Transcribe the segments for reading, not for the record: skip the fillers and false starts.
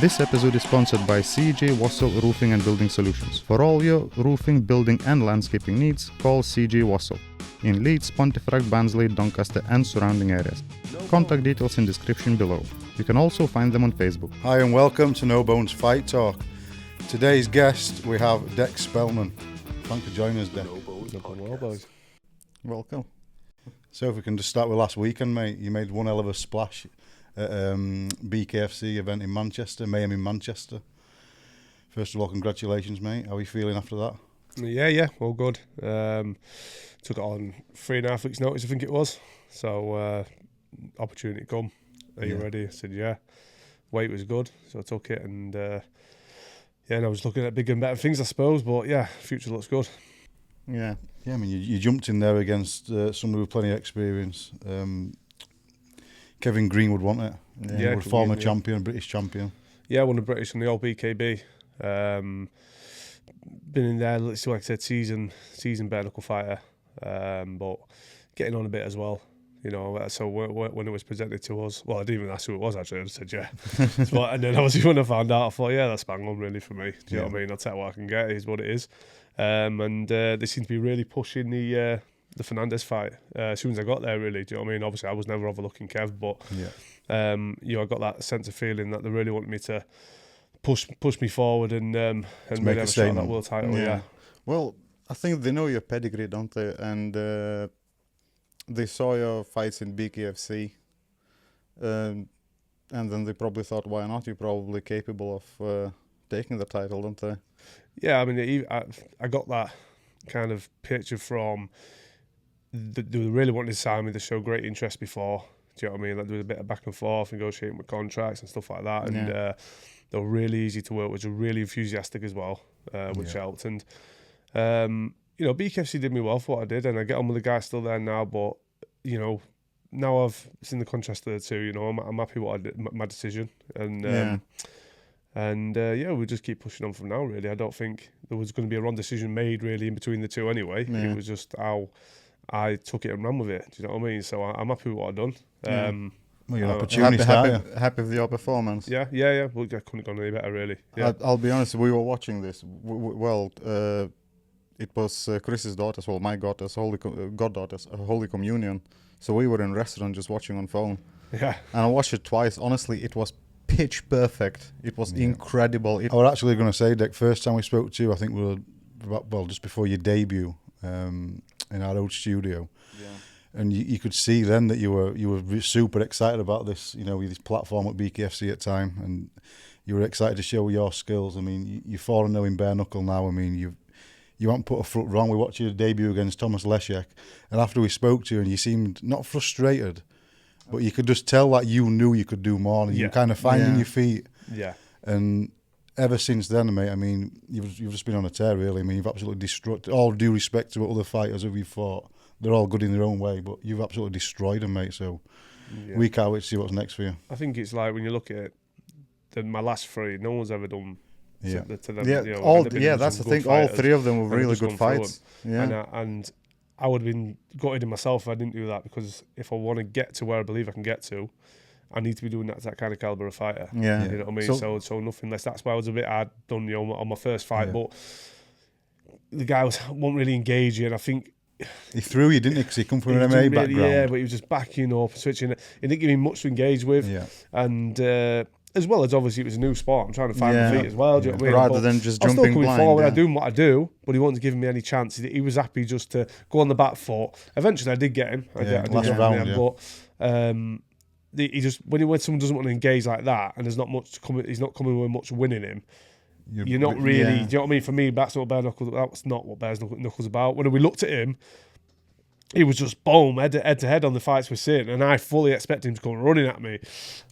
This episode is sponsored by CJ Wassell Roofing and Building Solutions. For all your roofing, building and landscaping needs, call CJ Wassell in Leeds, Pontefract, Barnsley, Doncaster and surrounding areas. Contact details in description below. You can also find them on Facebook. Hi and welcome to No Bones Fight Talk. Today's guest, we have Dec Spelman. Thanks for joining us, Dec. Welcome. So if we can just start with last weekend, mate. You made one hell of a splash at BKFC event in Manchester, Mayhem in Manchester. First of all, congratulations, mate. How are you feeling after that? Yeah, all good. Took it on 3.5 weeks' notice, I think it was. So, opportunity come. Are you ready? I said, yeah. Weight was good, so I took it. And, and I was looking at bigger and better things, I suppose. But, yeah, future looks good. Yeah. Yeah, I mean, you jumped in there against somebody with plenty of experience. Kevin Greenwood, wasn't it? Yeah, former champion, British champion. Yeah, I won the British and the old BKB. Been in there, like I said, season bare-knuckle fighter. But getting on a bit as well, you know. So when it was presented to us, well, I didn't even ask who it was actually. I just said yeah. And then obviously when I found out, I thought, yeah, that's bang on really for me. Do you know what I mean? I'll tell you what I can get. It is what it is. And they seem to be really pushing the Fernandez fight as soon as I got there. Really, do you know what I mean? Obviously, I was never overlooking Kev, but I got that sense of feeling that they really wanted me to push me forward and make a shot at that world title. Yeah. Well, I think they know your pedigree, don't they? And they saw your fights in BKFC, and then they probably thought, why not? You're probably capable of taking the title, don't they? Yeah, I mean, I got that kind of picture from. They really wanted to sign me. They showed great interest before. Do you know what I mean? Like there was a bit of back and forth, negotiating with contracts and stuff like that. And they were really easy to work with. They were really enthusiastic as well, which helped. And BKFC did me well for what I did, and I get on with the guys still there now. But now I've seen the contrast of the two. You know, I'm happy what I did, my decision, and we just keep pushing on from now. Really, I don't think there was going to be a wrong decision made really in between the two anyway. Yeah. It was just how I took it and ran with it. Do you know what I mean? So I'm happy with what I've done. Well, you're happy with your performance. Yeah. Well, I couldn't have gone any better, really. Yeah. I'll be honest. We were watching this. It was Chris's daughter's, well, my daughter's goddaughter's Holy Communion. So we were in restaurant just watching on phone. Yeah. And I watched it twice. Honestly, it was pitch perfect. It was incredible. I was actually going to say, Dec, first time we spoke to you, I think we were just before your debut in our old studio. Yeah. And you could see then that you were super excited about this, with this platform at BKFC at the time, and you were excited to show your skills. I mean, you're 4-0 in bare-knuckle now. I mean, you haven't put a foot wrong. We watched your debut against Thomas Leszek, and after we spoke to you, and you seemed not frustrated, but you could just tell that you knew you could do more, and you were kind of finding your feet. Yeah. And ever since then, mate, I mean, you've just been on a tear, really. I mean, you've absolutely destroyed. All due respect to other fighters who we've fought, they're all good in their own way, but you've absolutely destroyed them, mate. So we can't wait to see what's next for you. I think it's like when you look at it, my last three, no one's ever done. Yeah, to them, that's the thing. All three of them were really good fights. Yeah, and I would have been gutted in myself if I didn't do that, because if I want to get to where I believe I can get to, I need to be doing that kind of caliber of fighter. Yeah, you know what I mean. So nothing less. That's why I was a bit hard done, on my first fight. But the guy wasn't really engaging. And I think he threw you, didn't he? Because he come from an MMA background. Yeah, but he was just backing up, switching. He didn't give me much to engage with. Yeah, and as well as obviously it was a new sport. I'm trying to find my feet as well. Do you know what I mean? Rather than just jumping blind. I'm still coming forward. I'm doing what I do, but he wasn't giving me any chance. He was happy just to go on the back foot. Eventually, I did get him. I did last round. But he just when someone doesn't want to engage like that, and there's not much coming, he's not coming with much winning him. You're not really. Do you know what I mean? For me, that's not bare-knuckle. That's not what bare-knuckle's about. When we looked at him, he was just boom, head to head on the fights we're seeing, and I fully expected him to come running at me.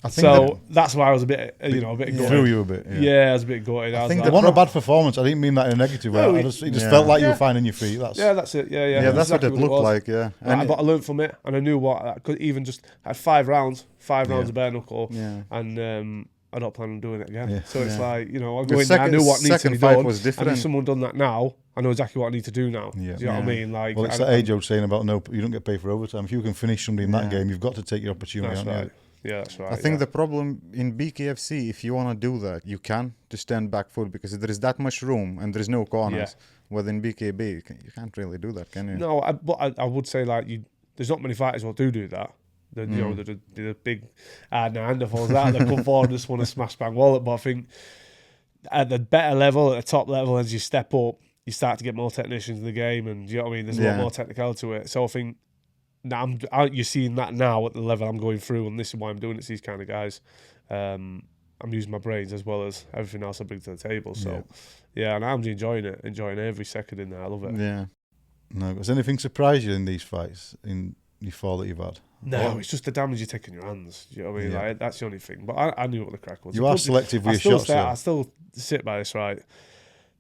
That's why I was a bit, a bit gutted. Threw you a bit. Yeah, I was a bit gutted. I think it wasn't a bad performance. I didn't mean that in a negative way. It just felt like you were finding your feet. That's it. Yeah, that's exactly what it looked like. Yeah, but I learned from it, and I knew what I could even just had 5 rounds of bare knuckle, and I don't plan on doing it again. Yeah. So it's like, I go in there, I knew what needs to be done. Was different. And if someone done that now, I know exactly what I need to do now. Yeah. Do you know what I mean? Like, well, it's that age I was saying about you don't get paid for overtime. If you can finish somebody in that game, you've got to take your opportunity. That's right. Yeah, that's right. I think the problem in BKFC, if you want to do that, you can to stand back foot because there is that much room and there is no corners. Within BKB, you can't really do that, can you? No, but I would say like there's not many fighters who do that. You know, the big Neanderthals that come forward and just want to smash bang wallet. But I think at the better level, at the top level, as you step up, you start to get more technicians in the game, and you know what I mean. There's a lot more technicality to it. So I think now you're seeing that now at the level I'm going through, and this is why I'm doing it to these kind of guys. I'm using my brains as well as everything else I bring to the table. So yeah, and I'm enjoying it, enjoying every second in there. I love it. Yeah. No, has anything surprised you in these fights, in your 4 that you've had? No, it's just the damage you take in your hands. You know what I mean? Like, that's the only thing. But I knew what the crack was. You are selective with your shots, though. I still sit by this, right?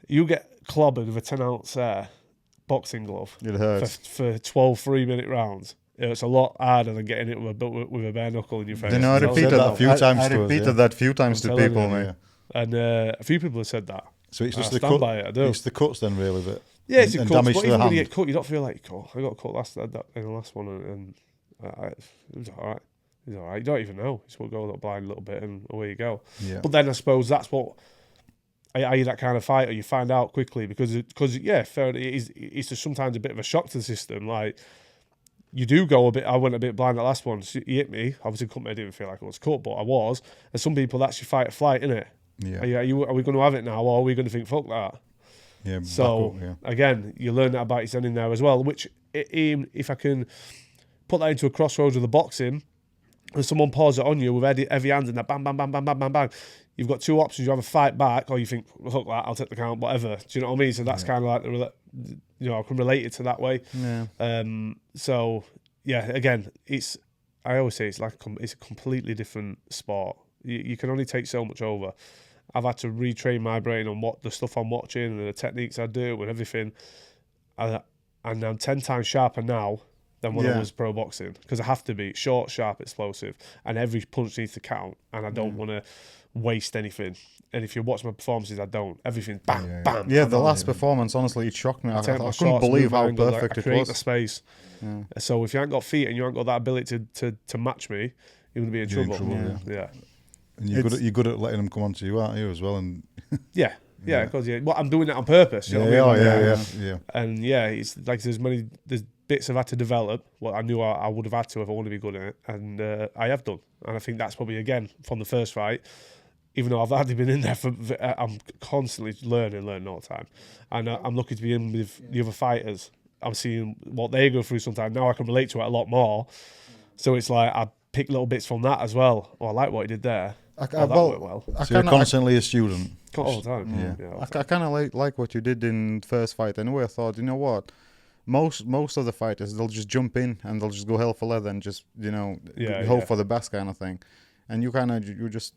You get clobbered with a 10-ounce boxing glove It hurts. for 12 3-minute rounds. It's a lot harder than getting it with a bare knuckle in your face. You know, I repeated that a few times. I repeated that a few times to people, mate. And a few people have said that. So it's just I the stand cut. by it, I do. It's the cuts then, really, that. Yeah, it's a and cut. damage But to even the when you hand. get cut, you don't feel like, oh, I got cut in the last one, and it was all right. It was all right. You don't even know. It's what go blind a little bit, and away you go. Yeah. But then I suppose that's what. Are you that kind of fighter? You find out quickly because yeah, fair. It's just sometimes a bit of a shock to the system. Like you do go a bit. I went a bit blind that last one. So he hit me. Obviously, I didn't feel like I was cut, but I was. And some people that's your fight or flight, isn't it? Yeah. Are we going to have it now, or are we going to think fuck that? Yeah. So again, you learn that about yourself in there as well. Which if I can put that into a crossroads of the boxing, and someone pours it on you with heavy hands and that bang, bang, bang, bang, bang, bang, bang. You've got two options. You have a fight back, or you think, fuck that, I'll take the count, whatever. Do you know what I mean? So that's kind of like, I can relate it to that way. Yeah. So, yeah, again, I always say it's a completely different sport. You can only take so much over. I've had to retrain my brain on what the stuff I'm watching and the techniques I do and everything. And I'm 10 times sharper now than when I was pro boxing, because I have to be short, sharp, explosive, and every punch needs to count, and I don't want to waste anything. And if you watch my performances, I don't. Everything's bam, bam. Yeah, the last performance, honestly, it shocked me. I couldn't believe how perfect it create was. the space. Yeah. So if you ain't got feet and you ain't got that ability to match me, you're going to be in trouble. Yeah. And you're good at letting them come onto you, aren't you, as well? And yeah, because well, I'm doing it on purpose. You know what I mean? Yeah. And yeah, it's like there's bits I've had to develop. What I knew I would have had to if I want to be good at it, and I have done. And I think that's probably again from the first fight. Even though I've hardly been in there I'm constantly learning all the time, and I'm lucky to be in with the other fighters. I'm seeing what they go through sometimes. Now I can relate to it a lot more. So it's like I pick little bits from that as well. Oh, I like what he did there. That worked well. So you're constantly a student. All the time. Yeah. I kind of like what you did in the first fight. Anyway, I thought, you know what? Most of the fighters, they'll just jump in and they'll just go hell for leather and just, hope for the best kind of thing. And you you're just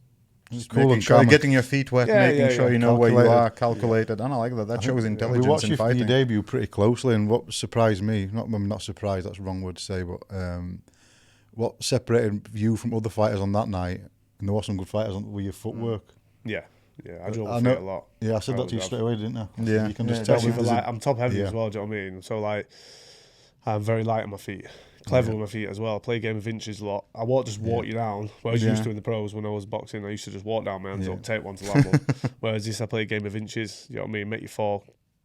cool and sure calm, getting your feet wet, making sure you know where you are, calculated. And I like that. That shows intelligence we watched in you fighting. from your debut pretty closely, and what surprised me, I'm not surprised, that's the wrong word to say, but what separated you from other fighters on that night, and there were some good fighters with your footwork. Yeah, I drove my feet a lot. Yeah, I said that to you straight away, didn't I? Yeah. You can just tell. Especially for I'm top heavy as well, do you know what I mean? So like, I'm very light on my feet. Clever with my feet as well. I play a game of inches a lot. I won't just walk you down. Where I was used to in the pros when I was boxing, I used to just walk down my hands up, take one to level. Whereas this, I play a game of inches. You know what I mean? Make you fall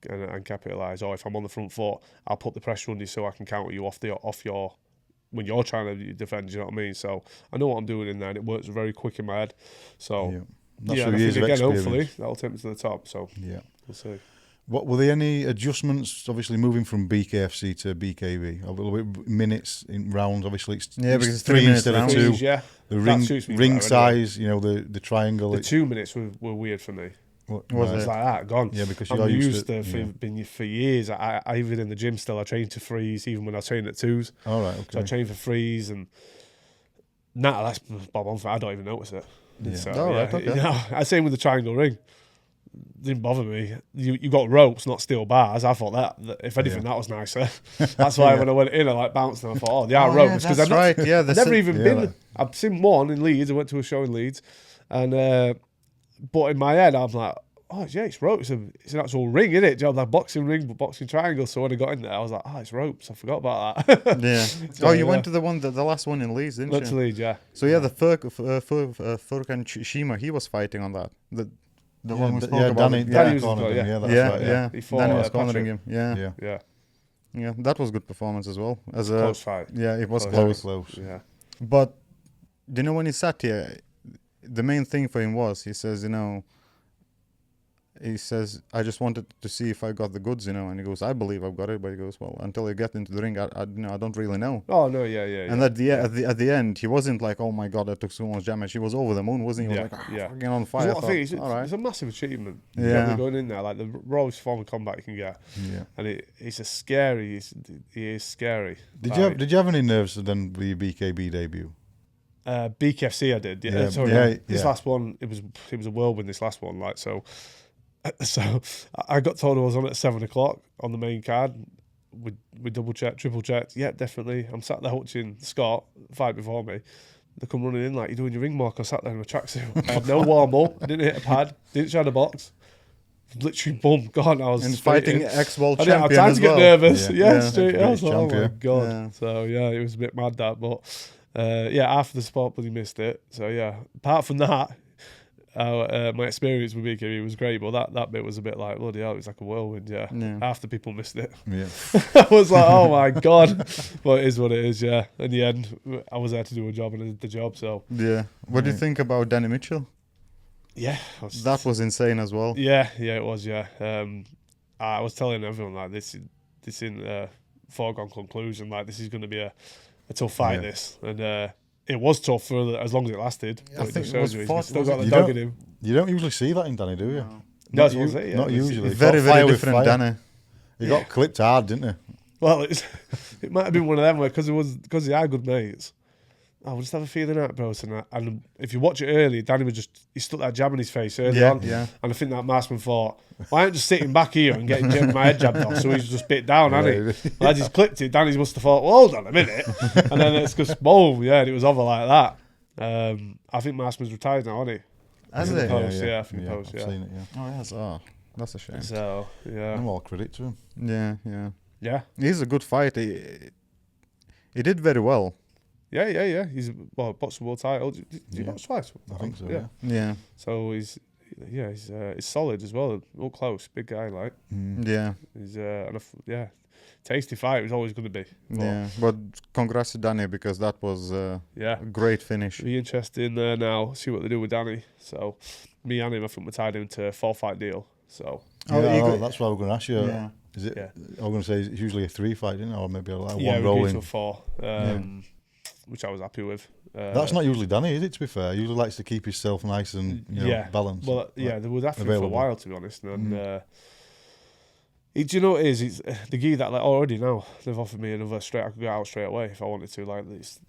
and capitalise. Or if I'm on the front foot, I'll put the pressure on you so I can counter you off your when you're trying to defend. You know what I mean? So I know what I'm doing in there, and it works very quick in my head. So that's I think again, hopefully that'll take me to the top. So we'll see. What were there any adjustments? Obviously, moving from BKFC to BKB, a little bit minutes in rounds. Obviously, it's because it's 3 minutes instead of 2. Yeah, the ring size, anyway. The triangle. The 2 minutes were weird for me. What was it? Like that, gone. Yeah, because I'm used to been for years. I even in the gym still, I train to threes, even when I train at 2s. All right, okay. So I train for threes, and that's Bob on for. I don't even notice it. Yeah. So, right, okay. I same with the triangle ring. Didn't bother me. You got ropes, not steel bars. I thought that if anything, that was nicer. That's why when I went in, I like bounced and I thought, they are ropes because I've never even been. I've seen one in Leeds. I went to a show in Leeds, and but in my head, I'm like, oh yeah, it's ropes. It's an actual ring, isn't it? You know, like boxing ring, but boxing triangle. So when I got in there, I was like, oh, it's ropes. I forgot about that. Yeah. So, Oh, you went to the last one in Leeds, didn't went to you? Leeds, yeah. So yeah, the Furkan Shima, he was fighting on that. The one we spoke about. Danny Danny was cornered him. yeah. Yeah, that's Yeah, right. yeah. He fought, Danny was cornering Patrick. him. Yeah. Yeah. Yeah. Yeah, that was good performance as well. As a Close fight. Yeah, it was Close. close. Yeah. But you know, when he sat here, the main thing for him was he says, I just wanted to see if I got the goods, and he goes, I believe I've got it, but he goes, well, until I get into the ring, I don't really know. Oh no, yeah. And at the end, he wasn't like, oh my god, I took so much damage. He was over the moon, wasn't he? He was like, fucking on fire. It's a massive achievement. Yeah. Going in there, like the rawest form of combat you can get. Yeah. And he's a scary. He is scary. Did you have any nerves then with your BKB debut? BKFC I did. Yeah. Yeah, Sorry, yeah, this yeah. last one, it was a whirlwind. This last one, like so. So I got told I was on at 7:00 on the main card. We double checked, triple checked. Yeah, definitely. I'm sat there watching Scott fight before me. They come running in like, you're doing your ring mark. I sat there in my tracksuit. I had no warm up. Didn't hit a pad. Didn't shine a box. Literally, boom, gone. I was And straight fighting in. ex-world I didn't have champion time as to get well. nervous. Yeah. Yeah, straight. I was like, oh my Champion. god. Yeah. So yeah, it was a bit mad that, but after the spot, but he missed it. So yeah, apart from that. My experience with BKB was great, but that bit was a bit like, bloody hell, it was like a whirlwind, yeah. Half the people missed it. Yeah. I was like, oh my god. But it is what it is, yeah. In the end, I was there to do a job and I did the job, so. Yeah. What do you think about Danny Mitchell? Yeah. That was insane as well. Yeah, it was, yeah. I was telling everyone, like, this in foregone conclusion, like, this is going to be a tough fight, this. And it was tough for as long as it lasted. I think it was he's still got the You dog in him. You don't usually see that in Danny, do you? No, that's what I'm saying, yeah. Not usually. Very, Fire very with different fire. Danny. He got clipped hard, didn't he? Well, it might have been one of them where because he had good mates. I would just have a feeling out, bro. And if you watch it early, Danny he stuck that jab in his face early on. Yeah. And I think that Marksman thought, why aren't I just sitting back here and getting my head jabbed off? So he's just bit down, hasn't he? Well, as he's clipped it, Danny must have thought, well, hold on a minute. And then it's just boom, yeah, and it was over like that. I think Marksman's retired now, hasn't he? Has In the it? post, I think post, I've seen it, yeah. Oh, yes. Oh, that's a shame. So, yeah. And all credit to him. Yeah. Yeah. He's a good fighter. He did very well. Yeah. He's boxed the world title. Did he box twice? I think so, Yeah. Yeah. So he's solid as well. Up close, big guy like. Yeah. He's tasty fight. It was always going to be. But, Yeah. But congrats to Danny because that was a great finish. Be interesting now. See what they do with Danny. So me and him, I think we're tied into a 4-fight deal. So That's what I was going to ask you. Yeah. Is it? Yeah. I was going to say it's usually a 3-fight, isn't it? Or maybe like one we agreed rolling. to a 4, which I was happy with. That's not usually Danny, is it? To be fair, he usually likes to keep himself nice and balanced. Well, yeah, they were after him for a available. while, to be honest. And do you know what it is? It's the gear that already now they've offered me another straight. I could go out straight away if I wanted to. Like this,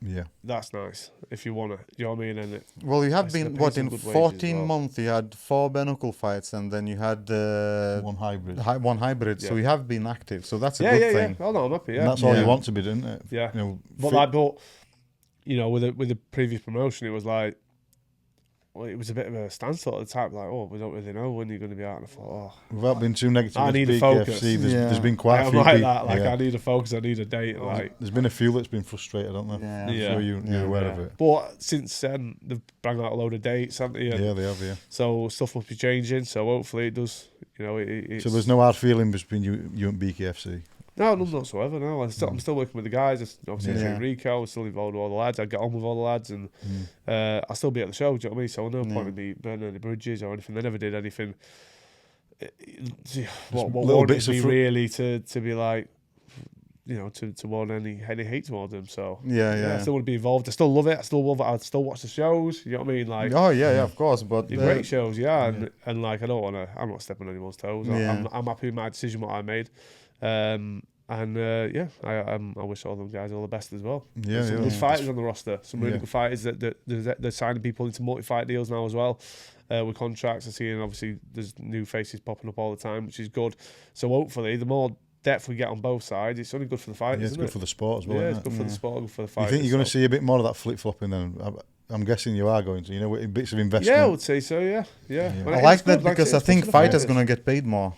that's nice if you want to. You know what I mean? And Well, you had been what in good wages 14 as well. months you had 4 bare-knuckle fights and then you had one hybrid. one hybrid. So Yeah. you have been active. So that's a good thing. Oh no, I'm happy. Yeah, And that's all Yeah. you want to be, didn't it? Yeah. You know, but with the previous promotion, it was like. Well, it was a bit of a standstill at the time. Like, oh, we don't really know when you're going to be out. And I thought, without being too negative, I with need a BKFC, focus. there's been quite a I'm few like people. that. Like, I need a focus. I need a date. Like, There's been a few that's been frustrated, haven't there? Yeah. I'm sure you're aware of it. But since then, they've bang out a load of dates, haven't they? And Yeah, they have, yeah. so stuff must be changing. So hopefully it does. You know, it's, So there's no hard feeling between you and BKFC? no, none whatsoever. No, I'm still working with the guys. Obviously, Yeah. Rico. I'm still involved with all the lads. I get on with all the lads, and I'll still be at the show. Do you know what I mean? So no point in me burning any bridges or anything. They never did anything. What little wanted bits of me fru- really to be like, to want any hate towards them. So Yeah. I still want to be involved. I still love it. I still love it. I still watch the shows. You know what I mean? Like, Oh yeah, of course. But they're great shows, and like I don't want to. I'm not stepping on anyone's toes. Yeah. I'm happy with my decision, what I made. I wish all them guys all the best as well. Yeah, Some yeah. good fighters on the roster. Some really Yeah. good fighters that they're signing people into multi-fight deals now as well, with contracts. I see, and obviously there's new faces popping up all the time, which is good. So hopefully, the more depth we get on both sides, it's only good for the fighters. Yeah, it's isn't good it? for the sport as well. Yeah, isn't it's good it? for the sport, good for the You fighters. think you're going to see a bit more of that flip-flopping then? I'm guessing you are going to. You know, with bits of investment. Yeah, I would say so. Yeah. But I it's like good, that because I it's think good for the fighters fighters. gonna get paid more.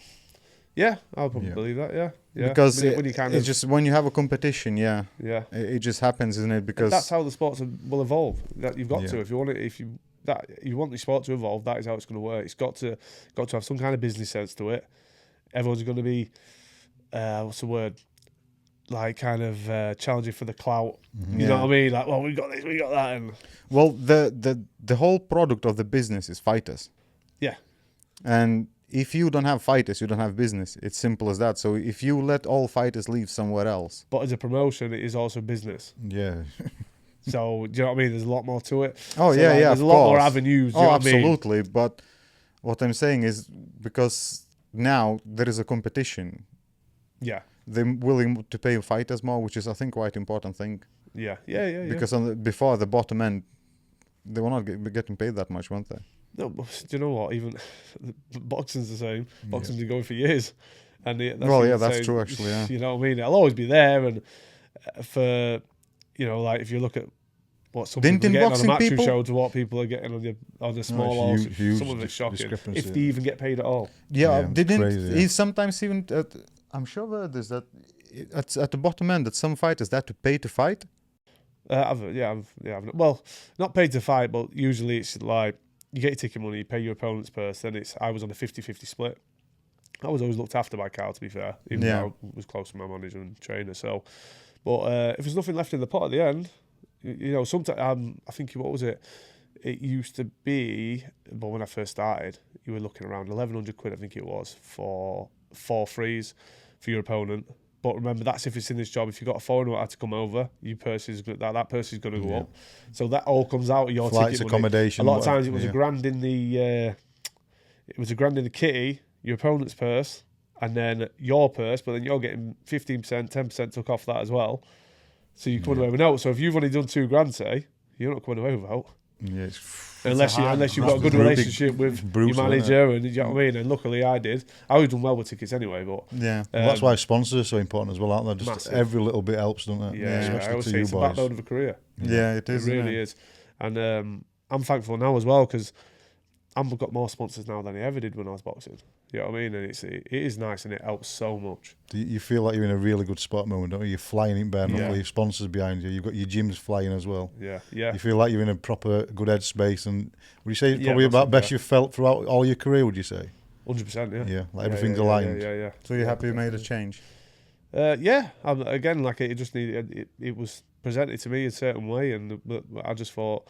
Yeah, I'll probably Yeah. believe that. Yeah. Because when you kind it's of just when you have a competition, yeah. it just happens, isn't it? Because That's how the sports will evolve. That you've got Yeah. to if you want it. If you want the sport to evolve, that is how it's going to work. It's got to have some kind of business sense to it. Everyone's going to be what's the word? Like kind of challenging for the clout. You know what I mean? Like, well, we got this, we got that, and well, the whole product of the business is fighters. yeah, And if you don't have fighters, you don't have business. It's simple as that. So if you let all fighters leave somewhere else, but as a promotion, it is also business. Yeah. So do you know what I mean? There's a lot more to it. oh So, yeah, like, yeah, there's of a lot more course. avenues. Do you Oh, know what I mean? absolutely. But what I'm saying is because now there is a competition, Yeah, they're willing to pay fighters more, which is I think quite important thing. yeah. Because before the bottom end, they were not getting paid that much, weren't they? No, but do you know what? Even boxing's the same. Boxing's been going for years, and that's true actually. Yeah. You know what I mean? It'll always be there, and for like if you look at what some Didn't people are getting on boxing a match people- show to what people are getting on the small it's horse, huge some of it's shocking. discrepancy. If they even get paid at all. Yeah, Yeah, didn't crazy, yeah. he sometimes even? I'm sure there's that at the bottom end that some fighters that to pay to fight. I've well, not paid to fight, but usually it's like you get your ticket money, you pay your opponent's purse. Then I was on a 50-50 split. I was always looked after by Carl, to be fair, even though I was close to my manager and trainer. So, but if there's nothing left in the pot at the end, sometimes I think what was it? It used to be, but when I first started, you were looking around 1,100 quid, I think it was, for 4 frees for your opponent. But remember, that's if it's in this job. If you've got a foreigner who had to come over, your purse is that purse is going to go up. So that all comes out of your Flights, ticket money. accommodation. A lot of times it whatever, was a grand in the kitty, your opponent's purse, and then your purse. But then you're getting 15%, 10% took off that as well. So you're coming away with out. So if you've only done $2,000, say, you're not coming away with out. Yeah, it's Unless you've got a good relationship with your manager, and you know what I mean. And luckily, I did. I always done well with tickets anyway, but Yeah. Well, that's why sponsors are so important as well, aren't they? Just Massive. every little bit helps, doesn't it? I Especially always to say you it's the boys. backbone of a career. Yeah, it is. It really is. And I'm thankful now as well because I've got more sponsors now than I ever did when I was boxing. You know what I mean? And it is nice and it helps so much. Do you feel like you're in a really good spot moment, don't you? You're flying in bare-knuckle, Yeah. your sponsors behind you, you've got your gyms flying as well. Yeah. You feel like you're in a proper good headspace, and would you say it's Yeah, probably about massive, best yeah. you've felt throughout all your career, would you say? 100%, yeah. Yeah, like everything's yeah, aligned. Yeah. So you're happy you made a change? Again, like it just needed. It was presented to me a certain way, and I just thought.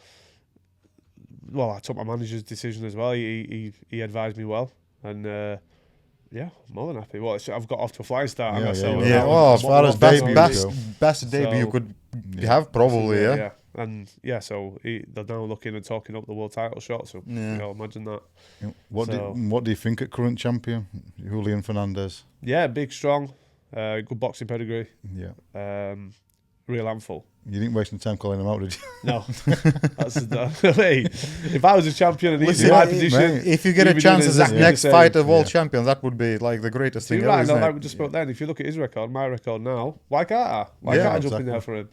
Well, I took my manager's decision as well. He advised me well, and more than happy. Well, I've got off to a flying start. Yeah, haven't I? So yeah. Yeah. now Oh, I'm- as far I'm as back debut on goes. this. best debut you So- could Yeah. have, probably. Yeah. And so they're now looking and talking up the world title shot. So imagine that. What do you think at current champion, Julian Fernandez? Yeah, big, strong, good boxing pedigree. Yeah. Real handful. You didn't waste any time calling him out, did you? No, hey, if I was a champion and he's Listen, in my mate, position, if you get you'd a be chance doing as exactly next the same. fight of world Yeah. champion, that would be like the greatest So thing you're ever, right, isn't like it? we just spoke then. If you look at his record, my record now, why can't I? Why Yeah, can't I jump in exactly. there for him?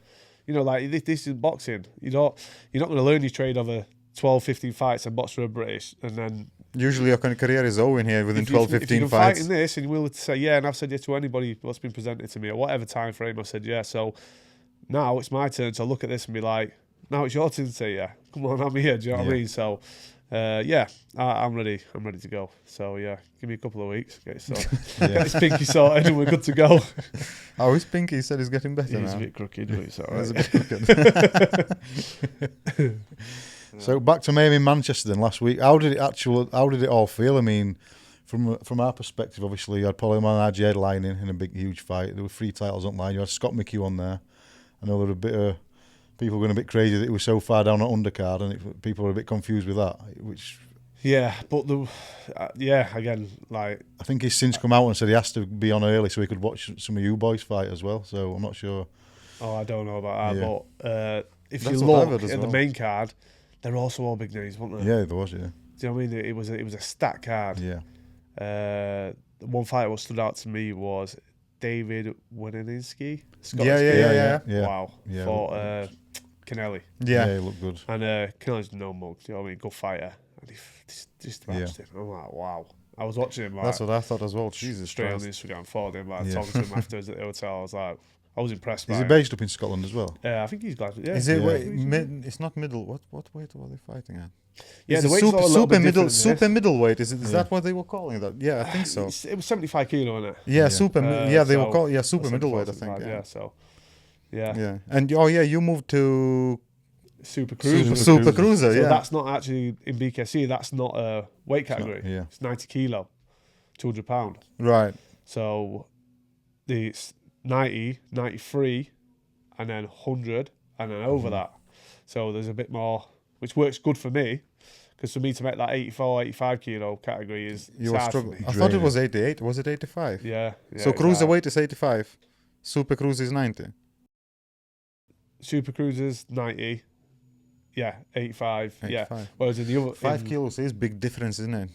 You know, like this is boxing. You're not going to learn your trade over 12, 15 fights and box for a British, and then Usually your career is over here within if 12, you 15 can fight fights. in this and you're willing to say yeah, and I've said yeah to anybody what's been presented to me at whatever time frame, I've said yeah. So now it's my turn to look at this and be like, now it's your turn to say yeah. Come on, I'm here. Do you know what I mean? So I'm ready. I'm ready to go. So yeah, give me a couple of weeks, get it sorted. Get this pinky sorted, and we're good to go. Oh, his pinky, he said he's getting better He's now. a bit crooked, but it's all He's a right. bit crooked. So back to maybe Manchester then last week. How did it all feel? I mean, from our perspective, obviously you had Paulie Malignaggi headlining in a big huge fight. There were 3 titles on line. You had Scott McHugh on there. I know there were a bit of people going a bit crazy that it was so far down on undercard, and people were a bit confused with that. Which Yeah, but again, like I think he's since come out and said he has to be on early so he could watch some of you boys fight as well. So I'm not sure. I don't know about that, Yeah. but if That's you what I've look heard at as the well. main card, they're also all big names, weren't they? Yeah, there was. Yeah, Do you know what I mean? It was a stacked card. yeah. The one fight what stood out to me was David Wininski. Yeah. Yeah. Wow. Yeah. Fought Kennelly. Yeah, Yeah. he looked good. And Kennelly's no mug, you know what I mean? Good fighter. And he just thrashed him. I'm like, wow. I was watching him like That's what I thought as well. Jesus straight on Christ. Instagram, followed him, like Yeah. talking to him afterwards at the hotel. I was like, I was impressed by Is he him. based up in Scotland as well? I think he's glad. Yeah. Is it? Yeah. It's not middle. What weight were they fighting at? Yeah, Is the it weight's super, a little super bit middle, different than this. super middleweight. Is Yeah. that what they were calling that? Yeah, I think so. It was 75 kilo, wasn't it? Yeah, Yeah. super. Uh, They were so- called super Or 74, middleweight. I think. 75, Yeah. So, yeah. Yeah. And you moved to Super Cruiser. Super Cruiser. So Yeah. that's not actually in BKC. That's not a weight It's not- category. yeah. It's 90 kilo, 200 pound. Right. So the 90, 93, and then 100, and then over that. So there's a bit more, which works good for me, because for me to make that 84, 85 kilo category is You were hard for struggling. me. I thought it was 88. Was it 85? Yeah. So it's hard. cruiserweight is 85. Super Cruiser is 90. Super Cruisers 90, yeah, 85, yeah. 85. Whereas in the other 5 in- kilos is big difference, isn't it?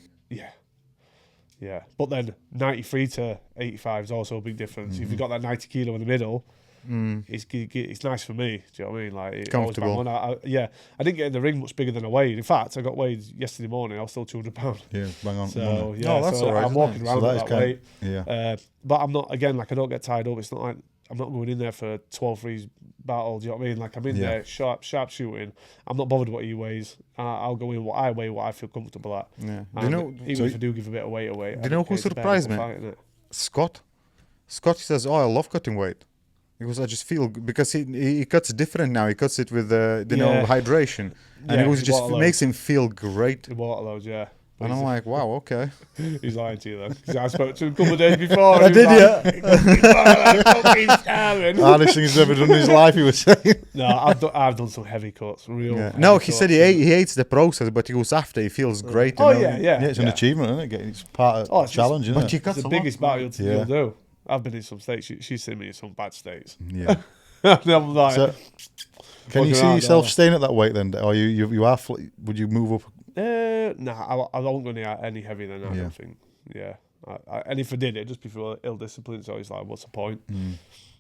yeah. But then 93 to 85 is also a big difference. If you've got that 90 kilo in the middle, Mm. it's nice for me. Do you know what I mean? Like it always Comfortable. bang on. I didn't get in the ring much bigger than I weighed. In fact, I got weighed yesterday morning. I was still 200 pounds. Yeah, bang on. So money. yeah, that's so all right, I'm isn't walking it? around So that at is that kind- weight. Yeah. But I'm not, again, like I don't get tied up. It's not like I'm not going in there for 12-3 battle. Do you know what I mean? Like I'm in Yeah. there sharp shooting. I'm not bothered what he weighs. I'll go in what I weigh, what I feel comfortable at. Yeah. Do And you know? even so- if I do give a bit of weight away. Do you know who surprised me? Scott. Scott says, "Oh, I love cutting weight." Because I just feel because he cuts different now. He cuts it with Yeah. hydration, and Yeah, it was the just water makes him feel great. The water loads, yeah. But And I'm like, wow, okay. he's lying to you then. 'Cause I spoke to him a couple of days before. I and he did, was like, Hardest thing he's ever done in his life, he was saying. No, I've done some heavy cuts, real. Yeah. heavy No, he cuts. said he hates the process, but he goes after. He feels great. Oh you know? yeah. Yeah, it's an achievement, isn't it? It's part of Oh, the it's challenge, isn't But it? he It's cuts the a biggest lot. battle Yeah. you'll do. I've been in some states. She's seen me in some bad states. Yeah. And I'm like, So, can you Walking see around, yourself oh. staying at that weight then? Or you are? Would you move up? nah, I don't go any heavier than that. I Yeah. don't think. Yeah. And if I did, it'd just be for ill discipline. So it's like, what's the point? Mm. You know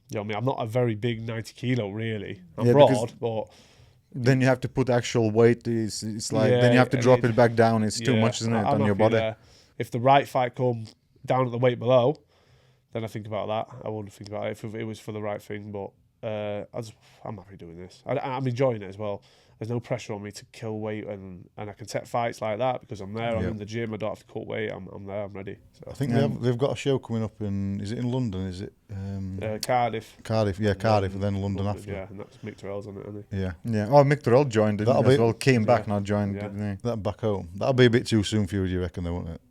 what I mean? I'm not a very big 90 kilo, really. I'm Yeah, because- broad, but Then you have to put actual weight. It's like Yeah, then you have to and drop it- it back down. It's too yeah, much, isn't it, I'm on your happy body? there. If the right fight come down at the weight below, then I think about that. I wouldn't think about it if it was for the right thing. But I'm happy doing this. I'm enjoying it as well. There's no pressure on me to kill weight, and I can take fights like that because I'm there. I'm Yeah. in the gym. I don't have to cut weight. I'm there. I'm ready. So, I think Yeah. they've got a show coming up in. Is it in London? Is it Cardiff. Cardiff? Yeah, Cardiff, and then London after. Yeah, and that's Mick Terrell's on it, isn't he? Yeah. Yeah. Oh, Mick Terrell joined it That'll as be- well. Came back, Yeah. not joined. Yeah. Didn't That back home. That'll be a bit too soon for you, do you reckon? Though, won't it?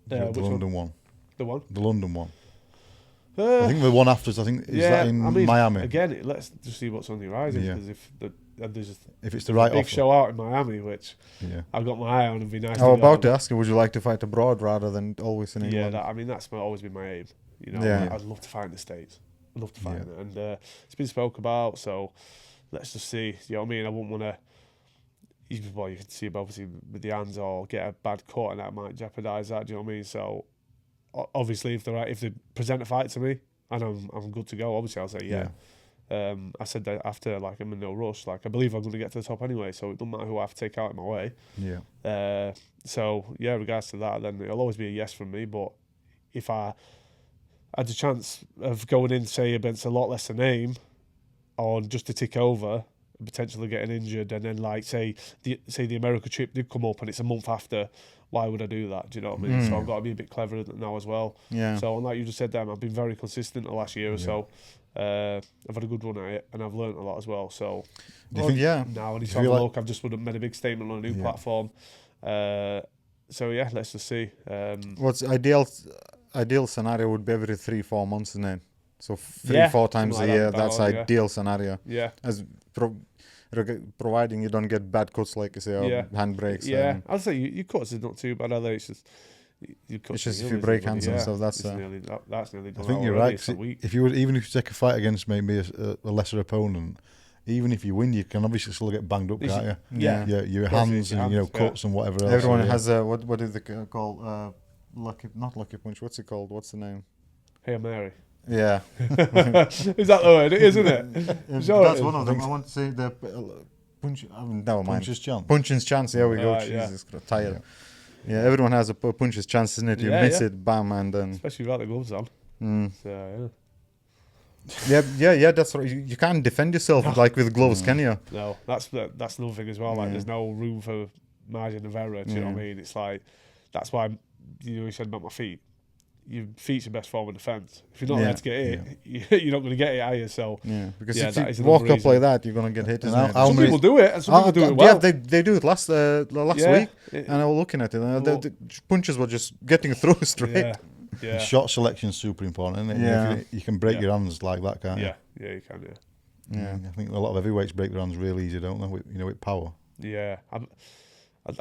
The Which one? London one. The one. The London one. I think the one after. I think is that in Miami. Again, let's just see what's on the horizon. Yeah. Because there's If it's the right a big offer. show out in Miami, which Yeah. I've got my eye on, and be nice. he? I was to go. about to ask you, would you like to fight abroad rather than always in Yeah, England? that's always been my aim. You know, Yeah. I'd love to fight in the States. I'd love to fight Yeah. in it. And it's been spoke about, so let's just see. You know what I mean? I wouldn't want to. Well, you can see obviously with the hands or get a bad cut, and that might jeopardise that. Do you know what I mean? So obviously, if they present a fight to me and I'm good to go, obviously I'll say yeah. I said that after, like, I'm in no rush. Like, I believe I'm going to get to the top anyway, so it doesn't matter who I have to take out in my way. Yeah. So yeah, regards to that, then it'll always be a yes from me. But if I had the chance of going in, say, against a lot less a name, or just to tick over, and potentially getting injured, and then like say the America trip did come up and it's a month after, why would I do that? Do you know what I mean? So I've got to be a bit clever now as well. Yeah. So, and like you just said, I've been very consistent the last year or so. I've had a good run at it, and I've learnt a lot as well. So Do you think? Yeah. now I need Do to you have a feel look. I've just made a big statement on a new Yeah. platform. So yeah, let's just see. What's ideal scenario would be every 3-4 months, isn't it? So 3-4 Yeah, times a something like year. that, That's about, yeah. ideal scenario. Yeah, As providing you don't get bad cuts, like you say, or Yeah. handbrakes. yeah. I'd say your cuts is not too bad, are they? It's just you cut It's just your if you heels, break but hands and yeah, stuff, that's, it's that's nearly I done think you're already. right. It's a 'Cause week. if you would, even if you take a fight against maybe a lesser opponent, even if you win, you can obviously still get banged up, It's- can't you? Yeah. Yeah, your Definitely hands your and hands, yeah. cuts and whatever else. Everyone so, yeah. has a what is it called? Not lucky punch. What's it called? What's the name? Hail Mary. Yeah. Is that the word? It is, isn't it? Sure That's it is. one of them. I want to say the punch. Never mind. Puncher's chance. Punching's chance. There we go. Right, yeah. Jesus, got tired. Yeah, everyone has a puncher's chance, isn't it? You Yeah, miss yeah. it, bam, and then. Especially without the gloves on. Mm. So, Yeah. That's right. You can't defend yourself like with gloves, can you? no, that's another thing as well. Like, there's no room for margin of error. Do you know what I mean? It's like that's why you said about my feet. Your feet's your best form of defence. If you're not there to get hit, you're not going to get it, are you? So because that if is you another walk up reason. like that, you're going to get hit. Isn't it? Some people do it, and some people do it well. Yeah, they do it last week, and I was looking at it. And the punches were just getting through straight. Yeah. Shot selection's super important, isn't it? Yeah. You can break your hands like that, can't you? Yeah, you can. Yeah. I think a lot of heavyweights break their hands really easy, don't they? With power. Yeah.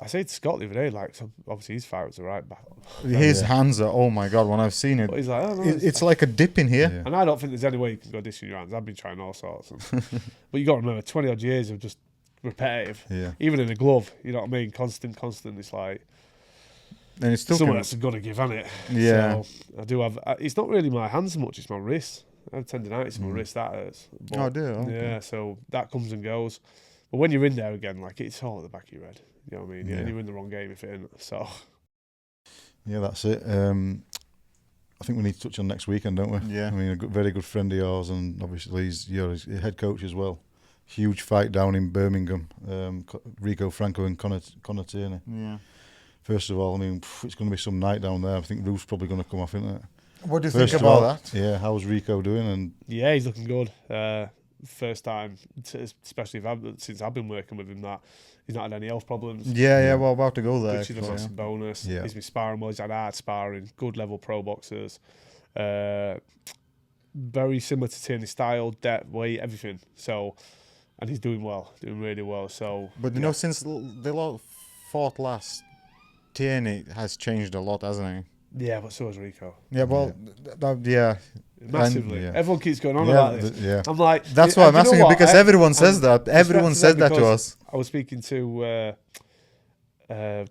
I said to Scott the other day, like, so obviously his fight was the right back. His hands are, oh my God, when I've seen it, But he's like, oh, no, it's like a dip in here. Yeah. and I don't think there's any way you can go this in your hands. I've been trying all sorts. But you got to remember, 20 odd years of just repetitive. Yeah. Even in a glove, you know what I mean? Constant. It's like, And it's still someone can, else has got to give, hasn't it? Yeah. So I do have, it's not really my hands so much, it's my wrist. I have tendinitis in my wrist, that hurts. But, Oh, dear. Okay. Yeah, so that comes and goes. But when you're in there again, like, it's all at the back of your head. You know what I mean? Yeah. And you're in the wrong game if it isn't. So. Yeah, that's it. I think we need to touch on next weekend, don't we? Yeah. I mean, a very good friend of yours, and obviously he's head coach as well. Huge fight down in Birmingham. Rico Franco and Conor Tierney. Yeah. First of all, I mean, it's going to be some night down there. I think Roof's probably going to come off, isn't it? What do you First think of all, about that? Yeah, how's Rico doing? And Yeah, he's looking good. First time, especially since I've been working with him, that he's not had any health problems. Yeah, we're about to go there. Which is a actually, massive bonus. Yeah. He's been sparring well. He's had hard sparring, good level pro boxers. Very similar to Tierney's style, depth, weight, everything. So, and he's doing well, doing really well. So, But you know, since they fought last, Tierney has changed a lot, hasn't yeah, but so has Rico. he? Yeah, well, yeah. Massively. yeah. Everyone keeps going on about this. Yeah. I'm like, That's why I'm asking you, because everyone says that. Everyone respect says them that to because us. I was speaking to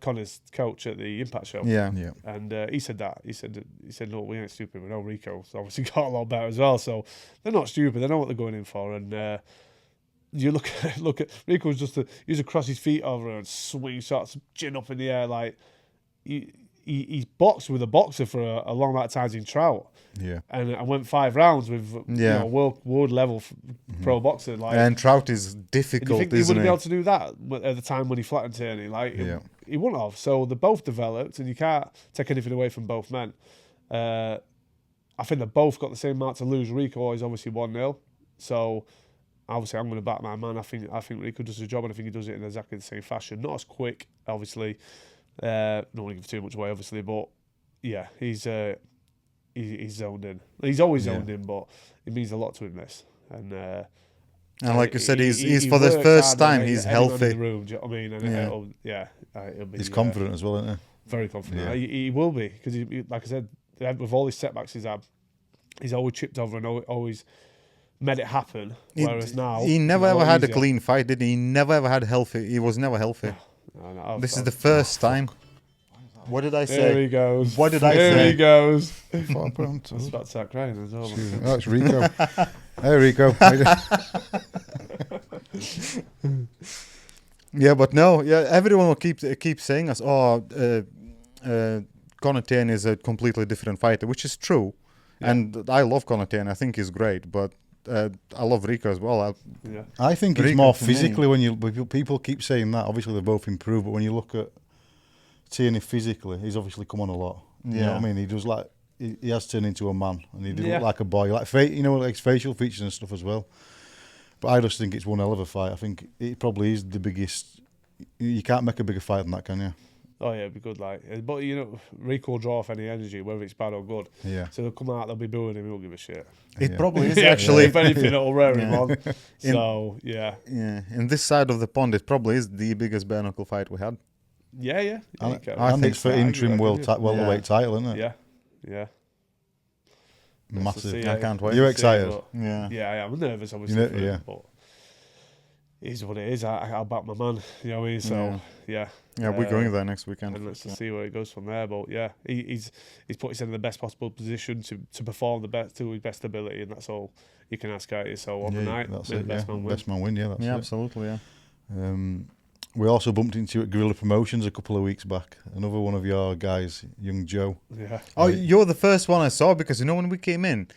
Connor's coach at the Impact show. Yeah. Yeah. And he said that. He said, look, we ain't stupid. We know Rico's obviously got a lot better as well. So they're not stupid. They know what they're going in for. And you look at Rico's just he was cross his feet over and swing shots, chin up in the air. Like he's boxed with a boxer for a long amount of times in Trout. Yeah. And I went 5 rounds with you know, world level pro boxer. Like, And Trout is and you difficult, think he isn't wouldn't he? be able to do that at the time when he flattened Tierney? Like, he wouldn't have. So they're both developed, and you can't take anything away from both men. I think they both got the same amount to lose. Rico is obviously 1-0. So obviously I'm going to back my man. I think Rico does his job, and I think he does it in exactly the same fashion. Not as quick, obviously. Don't want to give too much away, obviously, but yeah, he's zoned in. He's always zoned in, but it means a lot to him, this. And like you said, he's he for the works first hard on time, he's everyone in healthy. the room, do you know what I mean? And it'll be, He's confident as well, isn't very confident. Yeah. He will be, because like I said, with all his setbacks he's had, he's always chipped over and always made it happen. Whereas now He never it's ever lot had a easier. clean fight, did he? He never ever had healthy. He was never healthy. No, This is the first time. What did I There say? he goes. What did I There say? he goes. it? I put on to- I was about to start crying as well. Oh, it's Rico. Hey, Rico. Yeah, but no, everyone will keep saying us, Conor Tierney is a completely different fighter, which is true. Yeah. And I love Conor Tierney. I think he's great, but I love Rico as well. Yeah. I think it's Rico more for me. physically when people keep saying that. Obviously, they've both improved, but when you look at Tierney physically, he's obviously come on a lot. You know what I mean? He does like he has turned into a man, and he does look like a boy. Like like his facial features and stuff as well. But I just think it's one hell of a fight. I think it probably is the biggest. You can't make a bigger fight than that, can you? Oh yeah, it'd be good. But you know, Rico will draw off any energy, whether it's bad or good. Yeah. So they'll come out, they'll be booing him. He won't give a shit. It Yeah. probably is Yeah, actually. if anything, it'll wear him Yeah. on. So yeah, In this side of the pond, it probably is the biggest bare knuckle fight we had. yeah. And, you can- and it's for I agree, interim welterweight title, isn't it? Yeah. Massive. See, I can't wait. You're See, excited? but- Yeah. Yeah, I am nervous, obviously. You know- for it, yeah. but it is what it is. I'll back my man. You know what I mean? So yeah. Yeah, we're going there next weekend. And let's see where it goes from there. But yeah, he's put himself in the best possible position to perform to his best ability, and that's all you can ask out. So on the night, that's may it, the best man win. Best man win, yeah, that's it. Absolutely, yeah. We also bumped into you at Guerrilla Promotions a couple of weeks back. Another one of your guys, young Joe. Yeah. Oh, you're the first one I saw, because you know when we came in,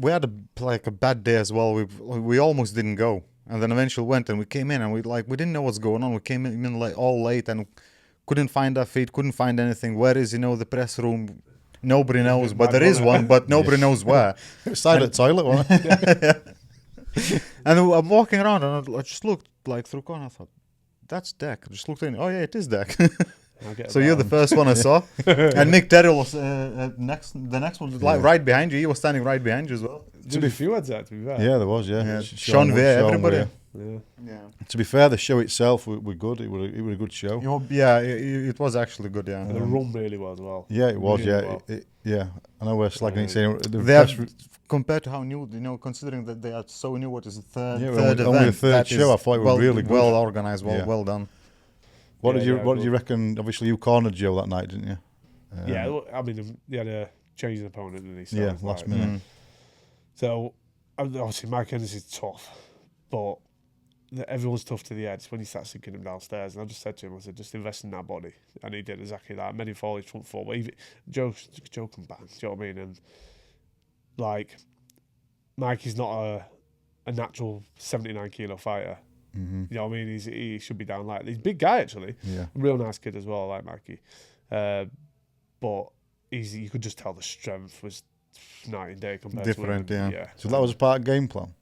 we had a bad day as well. We almost didn't go, and then eventually went, and we came in and we didn't know what's going on. We came in like all late and couldn't find our feet, couldn't find anything. Where is the press room? Nobody knows, but there is one, but nobody knows where. Side of the toilet, wasn't it? And I'm walking around and I just looked like through corner. I thought, that's Dec. I just looked in. Oh yeah, it is Dec. So you're the first one I saw. And Nick Terrell was the next one, right behind you. He was standing right behind you as well. To be few heads that, to be fair. Yeah, there was, yeah. Sean Weir, everybody. Yeah. To be fair, the show itself were good. It was a good show. Yeah, it was actually good, yeah. And the run really well as well. Yeah, it was, really yeah. Well. I know we're slagging it, saying compared to how new, considering that they are so new, what is the third event? Only the third show, I thought it was really good. Well organized, well done. What did you reckon? Obviously, you cornered Joe that night, didn't you? Yeah, I mean, he had a change of opponent, didn't he? So last minute. So, obviously, Mike Ennis is tough, but everyone's tough to the edge when you start sinking him downstairs. And I just said to him, I said, just invest in that body. And he did exactly that. Made him fall his front foot. But Joe can bang, do you know what I mean? And, like, Mike is not a natural 79-kilo fighter. Mm-hmm. You know what I mean? He should be down like... He's a big guy, actually. Yeah. Real nice kid as well, like Mikey. But you could just tell the strength was night and day compared different, to him. yeah. So that was a part of game plan?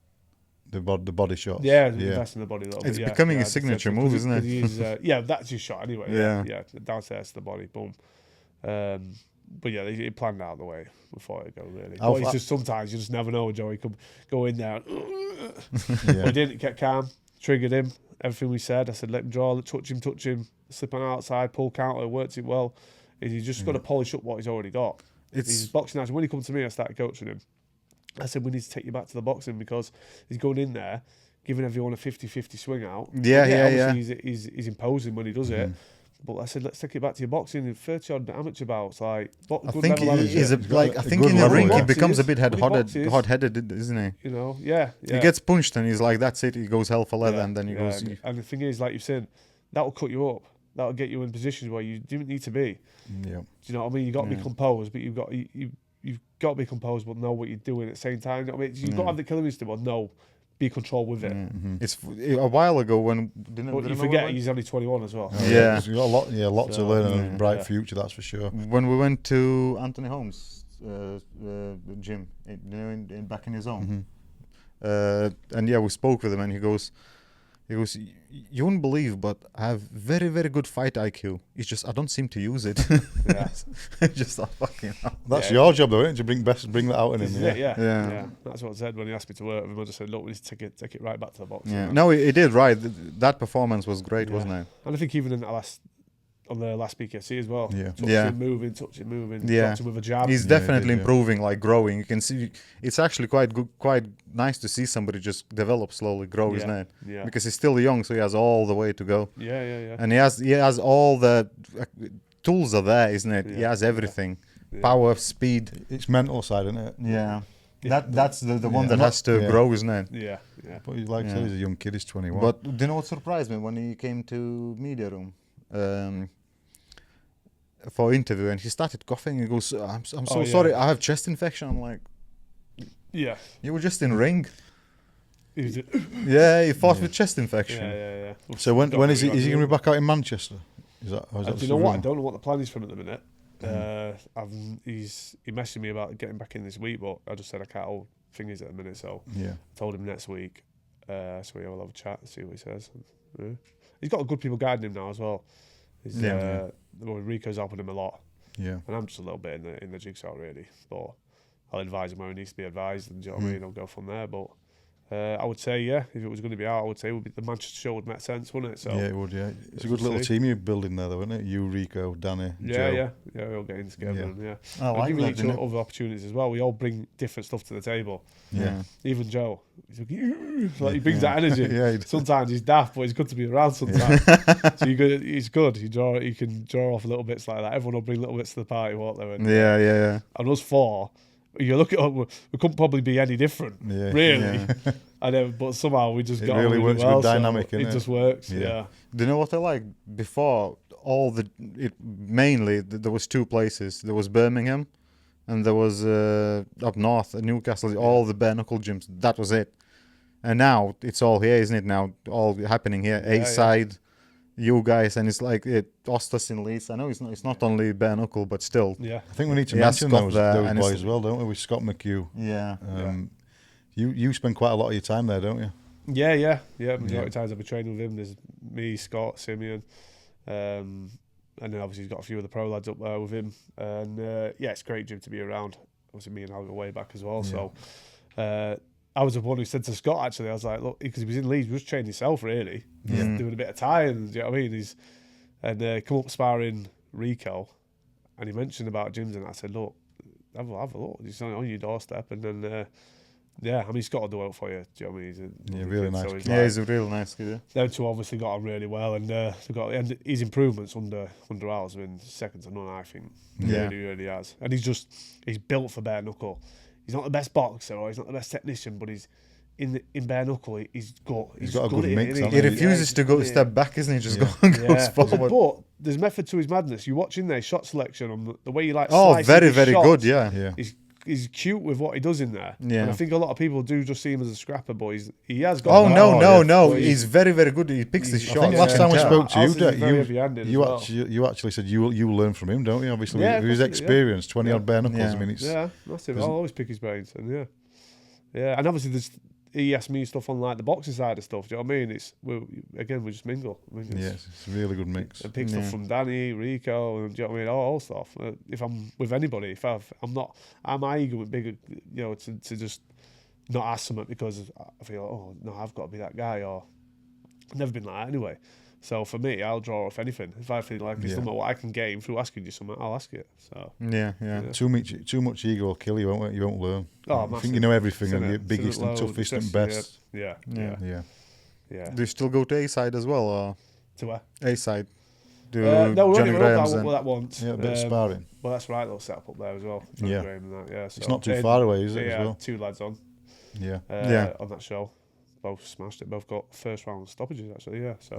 The body shots? Yeah, investing in the body a little bit. It's becoming a signature move, isn't it? Yeah, that's his shot anyway. Yeah. Downstairs to the body, boom. But yeah, he planned out the way we thought it'd go, really. How But it's just sometimes you just never know, Joe. He could go in there. And, we didn't, kept calm, triggered him. Everything we said, I said, let him draw, touch him, slip on outside, pull counter, worked it well. He's just got to polish up what he's already got. He's boxing actually. When he come to me, I started coaching him. I said, we need to take you back to the boxing because he's going in there, giving everyone a 50-50 swing out. Yeah. He's imposing when he does it. But I said, let's take it back to your boxing. 30-odd amateur bouts, like, I think in the ring he becomes a bit hot-headed, isn't he? You know, yeah. He gets punched and he's like, that's it. He goes hell for leather, and then he goes. And the thing is, like you've said, that will cut you up. That will get you in positions where you didn't need to be. Yeah. Do you know what I mean? You got to be composed, but you've got to be composed, but know what you're doing at the same time. You know what I mean? You've got to have the killer instinct, but no, be controlled with it. It's a while ago when. But you forget he's only 21 as well. He's got a lot to learn and a bright future, that's for sure. When we went to Anthony Holmes' gym, back in his own, and we spoke with him, and he goes, you wouldn't believe, but I have very, very good fight IQ. It's just I don't seem to use it. Just fucking hell. That's your job, though, isn't it? To bring that out in him. Yeah. That's what I said when he asked me to work with him. I just said, look, we need to take it right back to the box. Yeah. No, he did right. That performance was great, wasn't it? And I think even in that on the last BKFC as well. Touching, moving. Dropped him with a jab. He's definitely improving, like growing. You can see it's actually quite nice to see somebody just develop slowly, grow, isn't it? Yeah. Because he's still young, so he has all the way to go. Yeah. And he has all the tools are there, isn't it? He has everything. Power, speed. It's mental side, isn't it? Yeah. That's the one that has to grow, isn't it? Yeah. But like I said, he's a young kid, he's 21. But do you know what surprised me when he came to media room? For interview, and he started coughing. He goes, I'm so sorry, I have chest infection. I'm like, yeah, you were just in ring. He fought with chest infection. Yeah. So when is he going to be back out in Manchester? Is that do you know what? I don't know what the plan is for him at the minute. He messaged me about getting back in this week, but I just said I can't hold fingers at the minute, so I told him next week. So we'll have a chat and see what he says. He's got good people guiding him now as well. Rico's helping him a lot. Yeah. And I'm just a little bit in the jigsaw really. But I'll advise him where he needs to be advised, and do you know what I mean? I'll go from there. But I would say, yeah, if it was going to be out, I would say it would be the Manchester show would make sense, wouldn't it? So Yeah, it would, yeah. It's a good little team you're building there, though, isn't it? You, Rico, Danny, Joe. Yeah, we all get in together. Yeah. And, yeah. I like giving that, each didn't it? other opportunities as well. We all bring different stuff to the table. Yeah. Even Joe, he's like he brings that energy. Yeah, he does. Sometimes he's daft, but he's good to be around sometimes. So he's good. He can draw off little bits like that. Everyone will bring little bits to the party, won't they? And, Yeah. and us four, you look at it, we couldn't probably be any different, really. Yeah. And but somehow we just It got really on works, well, good dynamic, so innit? it just works. Yeah. Yeah. Do you know what I like? Before, mainly, there was two places. There was Birmingham, and there was up north, Newcastle, all the bare-knuckle gyms. That was it. And now, it's all here, isn't it? Now, all happening here. A-side, you guys, and it's like Ostas in Leeds. I know it's not only bare-knuckle, but still. Yeah. I think we need to Yeah, mention Scott those there, and boys it's- as well, don't we? With Scott McHugh. Yeah. You spend quite a lot of your time there, don't you? Yeah. Majority of times I'll be training with him. There's me, Scott, Simeon, and then obviously he's got a few of the pro lads up there with him. And it's a great gym to be around. Obviously me and Al go way back as well. Yeah. So I was the one who said to Scott, actually, I was like, look, because he was in Leeds, he was training himself really, doing a bit of tying. Do you know what I mean? And come up sparring Rico, and he mentioned about gyms, and I said, look, have a look. He's on your doorstep, and then. I mean, Scott will do it for you. Do you know what I mean? He's a really kid, nice so kid. he's Yeah, he's a real nice kid. them two obviously got on really well, and and his improvements under ours have been second to none, I think. Yeah. Really has. And he's built for bare knuckle. He's not the best boxer or he's not the best technician, but he's in bare knuckle. He's got got a good good at it, mix, isn't hasn't He he? refuses to go a step back, isn't he? Just goes Yeah. forward. But there's method to his madness. You watch in there shot selection on the way he Oh, slices very, his very shots. good, yeah. Yeah. He's cute with what he does in there. Yeah. And I think a lot of people do just see him as a scrapper, but he has got. Oh, no. But He's very, very good. He picks his I shots. think last time we Yeah. spoke to you, Al's is Dec, very heavy-handed as well. you actually said you learn from him, don't you? Obviously, Yeah, with his of course, experience, 20 odd bare knuckles. Yeah. I mean, it's Yeah, massive. There's- I'll always pick his brains, and and obviously he asks me stuff on like the boxing side of stuff. Do you know what I mean? We just mingle. it's a really good mix. And pick stuff from Danny, Rico, and do you know what I mean? All stuff. If I'm with anybody, my ego would bigger, to just not ask something because I feel, oh no, I've got to be that guy, or I've never been like that anyway. So for me, I'll draw off anything. If I feel like it's something what I can gain through asking you something, I'll ask it. So Yeah. Too much ego will kill you, won't it? You won't learn. Oh, I massive. think you know everything, Isn't and you're it? biggest and Low, toughest and stress, best. Yeah. Do you still go to A-side as well, or To where? A-side? Do No, we're Johnny only Graham's that once. Yeah, a bit of sparring. Well, that's right. They'll set up there as well. Johnny Graham and that, yeah. So It's not too far away, is it? Yeah, As well. two lads on. Yeah. On that show. Both smashed it. Both got first round stoppages actually. Yeah. So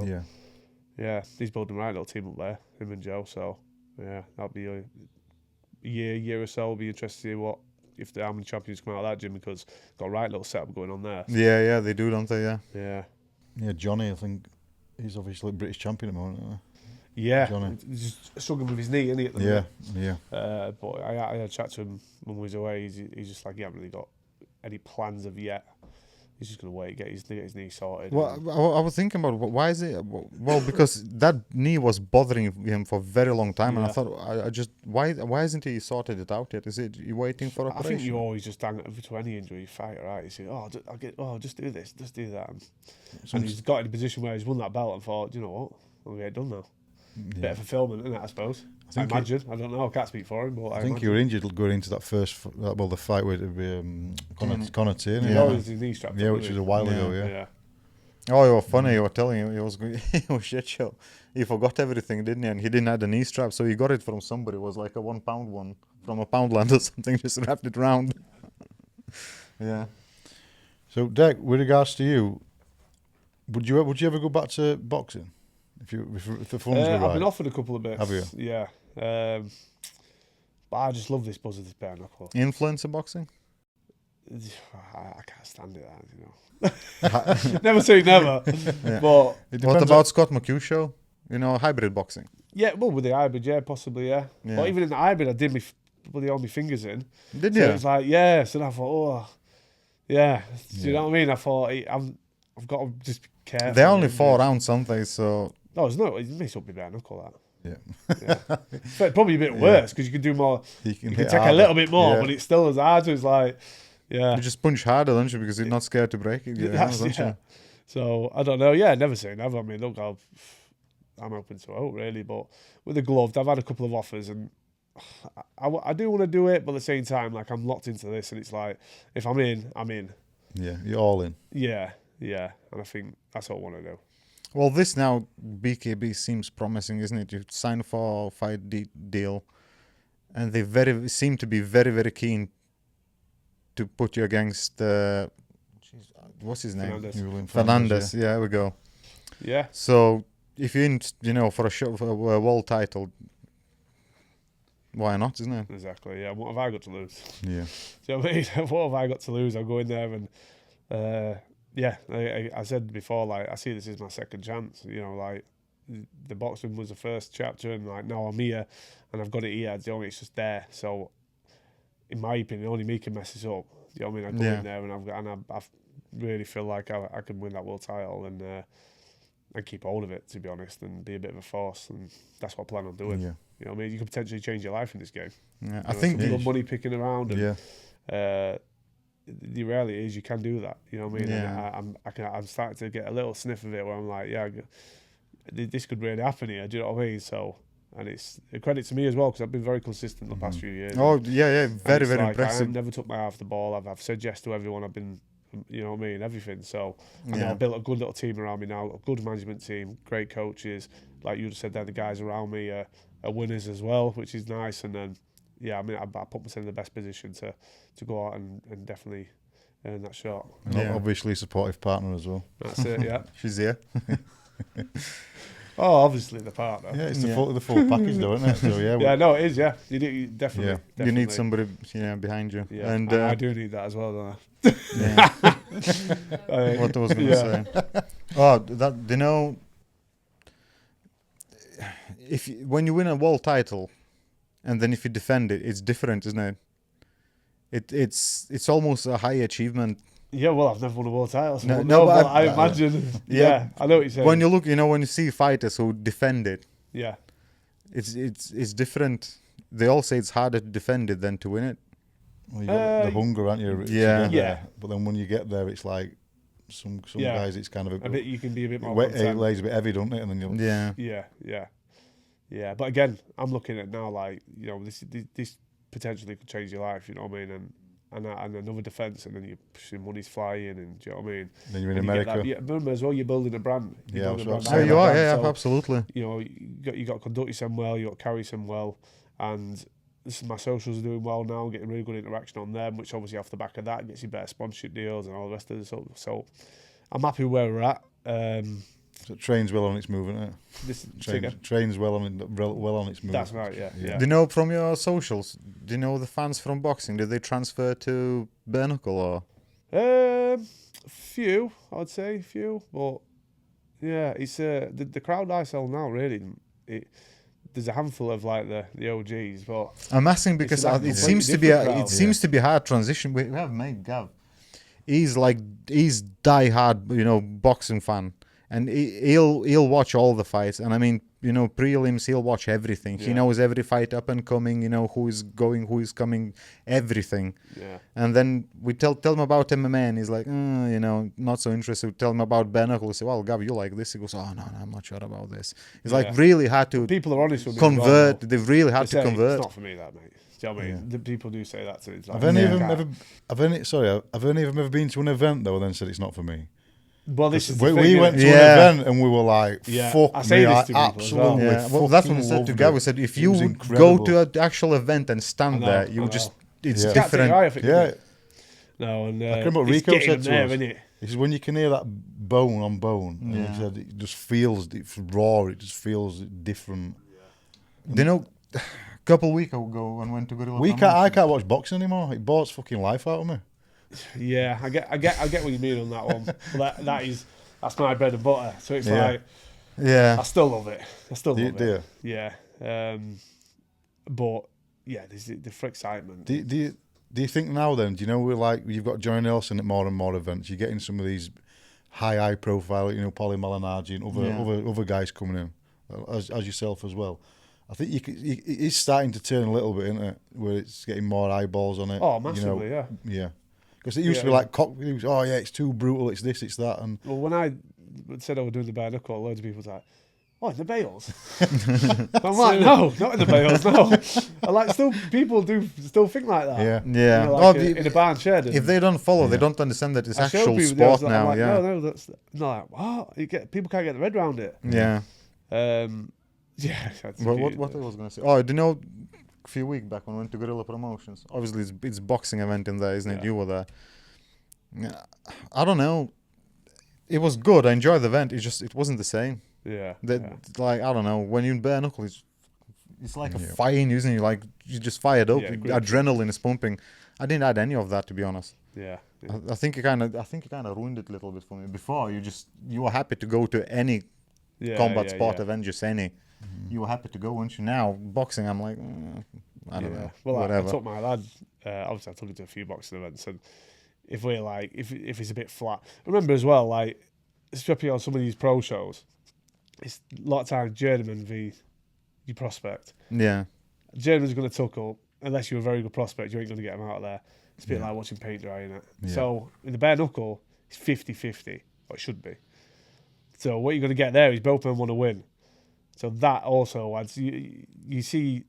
Yeah. he's building a right little team up there. Him and Joe. So that'll be a year or so. I'll be interested to see if the how many champions come out of that gym, because got a right little setup going on there. Yeah, they do, don't they? Yeah. Yeah. Johnny, I think he's obviously British champion at the moment. Isn't Yeah. Johnny. He's just struggling with his knee, isn't he? At the he? minute? Yeah. But I had a chat to him when we was away. He's just like, he hasn't really got any plans of yet. He's just going to wait, get his knee sorted. Well, I was thinking about why is it? Well, because that knee was bothering him for a very long time, and I thought, I just why isn't he sorted it out yet? Is it you waiting for operation? I think you always just hang to any injury you fight, right? You say, just do this, just do that, and he's got in a position where he's won that belt and thought, you know what, I'll get it done now. Bit of fulfillment, isn't it? I suppose. I imagine. I don't know. I can't speak for him, but I think you were injured going into that first, the fight with Conor Tierney. He always his knee strapped. Which was a while ago. Yeah. Oh, you were funny. You were telling him he was shit show. He forgot everything, didn't he? And he didn't have the knee strap, so he got it from somebody. It was like a 1 pound one from a Poundland or something. Just wrapped it round. Yeah. So, Dec, with regards to you, would you ever go back to boxing if the funds were right? I've been offered a couple of bits. Have you? Yeah. But I just love this buzz of this bare knuckle. Influencer boxing? I can't stand it, never say never. Yeah. But What about Scott McHugh show? Hybrid boxing. yeah, well, with the hybrid, possibly, yeah. But even in the hybrid, I did all my fingers in. Did So you? it's like, so then I thought, do you know what I mean? I thought, I've got to just be careful. They're only 4 rounds, something. So No, it's not. It makes up my bare knuckle, that. Yeah. So it's probably a bit worse because you can do more. You You can hit take a harder. little bit more, Yeah. but it's still as hard. So it's like, Yeah. You just punch harder, don't you? Because you're not scared to break it. Yeah. So I don't know. Yeah, never say never. I mean, look, I'm open to hope really, but with the gloved, I've had a couple of offers, and I do want to do it, but at the same time, like I'm locked into this, and it's like if I'm in, I'm in. Yeah, you're all in. Yeah, and I think that's what I want to do. Well, this now BKB seems promising, isn't it? You sign for a fight deal, and they seem to be very, very keen to put you against what's his name? Fernandez. Yeah, there we go. Yeah. So if you're in, for a world title, why not, isn't it? Exactly. Yeah. What have I got to lose? Yeah. Do you know what I mean? What have I got to lose? I'll go in there and yeah. I said before, like I see this as my second chance. Like the boxing was the first chapter, and like now I'm here, and I've got it here. Do you know what I mean? It's just there. So in my opinion, only me can mess this up. Do you know what I mean? I go in there and I really feel like I can win that world title and keep hold of it, to be honest, and be a bit of a force, and that's what I plan on doing. Yeah. You know what I mean? You could potentially change your life in this game. Yeah, I think you've got money picking around, and yeah. The reality is you can do that. You know what I mean? Yeah. And I'm starting to get a little sniff of it where I'm like, yeah, this could really happen here. Do you know what I mean? So, and it's a credit to me as well because I've been very consistent the past few years. Oh yeah, very, very impressive. I've never took my eye off the ball. I've said yes to everyone. I've been, you know what I mean, everything. So I've built a good little team around me now, a good management team, great coaches. Like you just said there, the guys around me are winners as well, which is nice. And then, yeah, I mean, I put myself in the best position to go out and definitely earn that shot. And obviously a supportive partner as well. That's it, yeah. She's here. Oh, obviously the partner. Yeah, it's the full package though, isn't it? So yeah. Yeah, no, it is, yeah. You definitely. You need somebody behind you. Yeah, and I do need that as well, don't I? Yeah. What I was going to say. Oh, that when you win a world title, and then if you defend it, it's different, isn't it? It's almost a high achievement. Yeah, well, I've never won a world title. So but I imagine. Yeah, I know what you're saying. When you look, when you see fighters who defend it, yeah, it's different. They all say it's harder to defend it than to win it. Well, you got the hunger, aren't you? Yeah. But then when you get there, it's like some guys, it's kind of a bit. You can be a bit more. It lays a bit heavy, don't it? And then Yeah. But again, I'm looking at now like this potentially could change your life. You know what I mean? And another defence, and then your money's flying, and do you know what I mean? Then you're in America. Remember as well, you're building a brand. You are. Yeah, absolutely. You got to conduct yourself well. You got to carry yourself well, and my socials are doing well now. Getting really good interaction on them, which obviously off the back of that gets you better sponsorship deals and all the rest of it. So I'm happy where we're at. So it trains well on its move, isn't it? Trains well on its move. That's right, yeah. Do you know from your socials? Do you know the fans from boxing? Did they transfer to bare-knuckle or? Few, I'd say, but yeah, it's the crowd I sell now. Really, there's a handful of like the OGs, but I'm asking because it seems to be a hard transition. We have mate Gav. He's die-hard, boxing fan. And he'll watch all the fights, and I mean, prelims, he'll watch everything. Yeah. He knows every fight up and coming, who is going, who is coming, everything. Yeah. And then we tell him about MMA, and he's like, not so interested. We tell him about bare-knuckle. We say, well, Gav, you like this? He goes, oh no, I'm not sure about this. It's like really hard to. People are honest with me. Convert. They've really hard to convert. It's not for me, that mate. Do you know what I mean? The people do say that too. Like, have any of them ever been to an event though, and then said it's not for me? Well, this is we went to an event and we were like, "Fuck I say me, this to absolutely." Well. Well, that's what I said to Gav. We said, if you go to an actual event and stand there, it's different. No, and I remember Rico said to us, he said, when you can hear that bone on bone, and he said it just feels, it's raw, it just feels different. Do you know? A couple of weeks ago, when I went to Gorilla. I can't watch boxing anymore. It bores fucking life out of me. Yeah, I get what you mean on that one. But that's my bread and butter. So it's like, I still love it. Do you? Yeah. But yeah, there's the for excitement. Do you think now then? Do you know you've got Johnny Nelson at more and more events. You're getting some of these high profile, Paulie Malignaggi and other guys coming in, as yourself as well. I think it's starting to turn a little bit, isn't it? Where it's getting more eyeballs on it. Oh, massively, yeah. Yeah. Because it used to be like oh yeah, it's too brutal, it's this, it's that, and Well, when I said I was doing the bare knuckle, loads of people were like, "Oh, in the bales." I'm like, "No, not in the bales, no." And like, people do still think like that. yeah. Yeah. You know, like Oh, in a barn shed. if they don't follow, they Yeah. don't understand that it's I show actual people, sport I'm now. like, Yeah. No, that's not like what people can't get their head around it. Yeah. Yeah. Well, what I was gonna say? Oh, do you know? A few weeks back when we went to Guerrilla Promotions. Obviously, it's boxing event in there, isn't it? Yeah. You were there. Yeah. I don't know. It was good. I enjoyed the event. It wasn't the same. Yeah. Like I don't know. When you in bare knuckle, it's like a Yeah. fire in you, isn't it? Like you just fired up. Yeah, great. Adrenaline is pumping. I didn't add any of that, to be honest. Yeah. I think it kind of ruined it a little bit for me. Before you were happy to go to any combat sport event, just any. You were happy to go, weren't you? Now boxing, I'm like, I don't know. Well, whatever. I took my lad. Obviously, I took him to a few boxing events, and if we're like, if it's a bit flat, remember as well, like especially on some of these pro shows, it's a lot of times journeyman v your prospect. Yeah. Journeyman's going to tuck up unless you're a very good prospect. You ain't going to get him out of there. It's a bit like watching paint dry, innit? Yeah. So in the bare knuckle, it's 50-50, or it should be. So what you're going to get there is both men want to win. So that also adds, you see,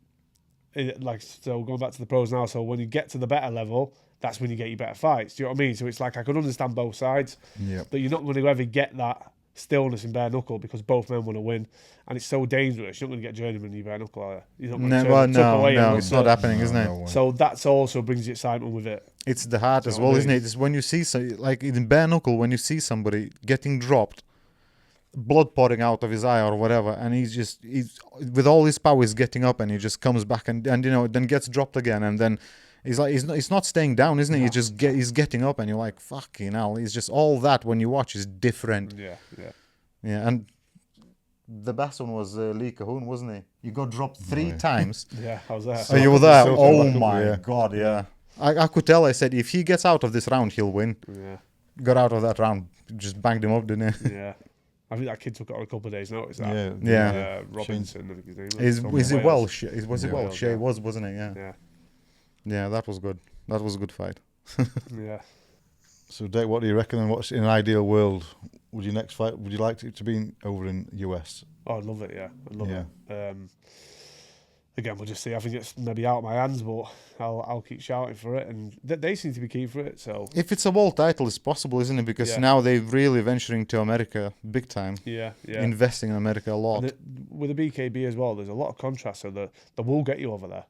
like, so going back to the pros now, so when you get to the better level, that's when you get your better fights. Do you know what I mean? So it's like, I can understand both sides, but you're not going to ever get that stillness in bare knuckle because both men want to win. And it's so dangerous. You're not going to get journeyman in your bare knuckle, are you? You're not going to tuck away no, it's not happening, isn't it? No. So that's also brings the excitement with it. It's the heart as know what well, I isn't it? It's when you see, like in bare knuckle, when you see somebody getting dropped, blood pouring out of his eye or whatever, and he's with all his power, he's getting up and he just comes back and you know, then gets dropped again, and then he's not staying down, isn't he? He's getting up, and you're like, fucking hell. It's just all that when you watch is different. Yeah. And the best one was Lee Cahoon, wasn't he? You got dropped 3 times. Yeah, how's that? Oh, you were there? So Oh back up, my yeah. God, yeah. I could tell. I said, if he gets out of this round, he'll win. Yeah. Got out of that round, just banged him up, didn't he? Yeah. I think that kid took it on a couple of days' notice. Yeah. Robinson, I think his name was. Is it Welsh? Was it Yeah, Welsh? Welsh, Yeah, yeah. it wasn't it? Yeah. Yeah. Yeah, that was good. That was a good fight. Yeah. So, Dec, what do you reckon? And what's in an ideal world? Would your next fight? Would you like it to be over in US? Oh, I'd love it. Yeah, I'd love Yeah. it. Again, we'll just see. I think it's maybe out of my hands, but I'll keep shouting for it, and they seem to be keen for it. So If it's a world title, it's possible, isn't it? Because Yeah. now they're really venturing to America big time, yeah. investing in America a lot. And with the BKB as well, there's a lot of contrast, so that will get you over there.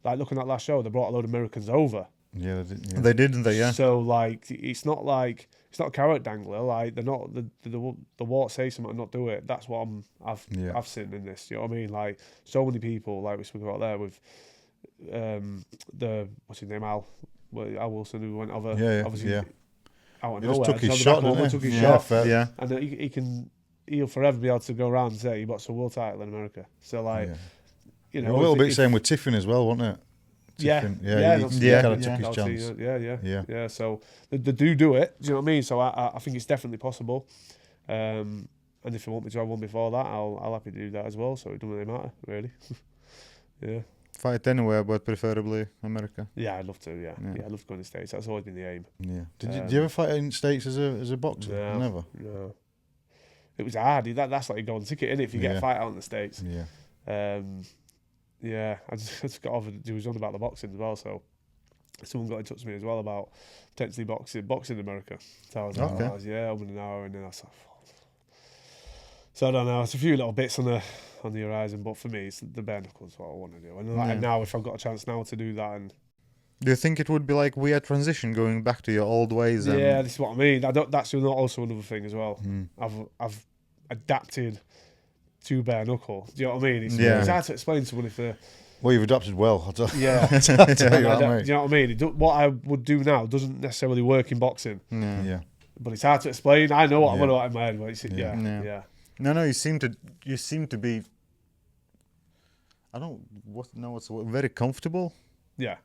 Like looking at that last show, they brought a load of Americans over. Yeah, they did, yeah. They did, didn't they? Yeah. So like, it's not a carrot dangler. Like they're not the won't say something and not do it. That's what I've seen in this. You know what I mean? Like so many people, like we spoke about there with the what's his name, Al Wilson, who went over. Obviously, yeah. out of He just nowhere. took his Just shot, on the back didn't took he? his Yeah, shot, fair. Yeah. and he'll forever be able to go around and say he boxed a world title in America. So like, Yeah. you know, a little bit if- same with Tiffin as well, wasn't it? Yeah, Tiffin, yeah, he that's- kind of yeah. took his chance. Yeah. So they do it. Do you know what I mean? So I think it's definitely possible. And if you want me to have one before that, I'll happy to do that as well. So it doesn't really matter, really. Yeah. Fight anywhere, but preferably America. Yeah, I'd love to. Yeah, Yeah. I'd love to go in the States. That's always been the aim. Yeah. Did you ever fight in States as a boxer? No. Never. No. It was hard. That's like a golden ticket, innit? If you get Yeah. a fight out in the States. Yeah. Yeah, I just got offered. He was on about the boxing as well, so someone got in touch with me as well about potentially boxing in America. So I was like, Okay. over an hour, and then I was like, so I don't know. It's a few little bits on the horizon, but for me, it's the bare knuckles what I want to do. And like now, if I've got a chance now to do that, and Do you think it would be like weird transition going back to your old ways? And yeah, this is what I mean. That's also another thing as well. I've adapted to bare knuckle. Do you know what I mean? It's hard to explain to someone if they're Well, you've adapted well. I'll tell yeah. you Do that, mate. you know what I mean? What I would do now doesn't necessarily work in boxing, Yeah. but it's hard to explain. I know what I'm Yeah. going to in my head, but it's, Yeah. yeah. No, you seem to be. I don't know what's the word, very comfortable. Yeah.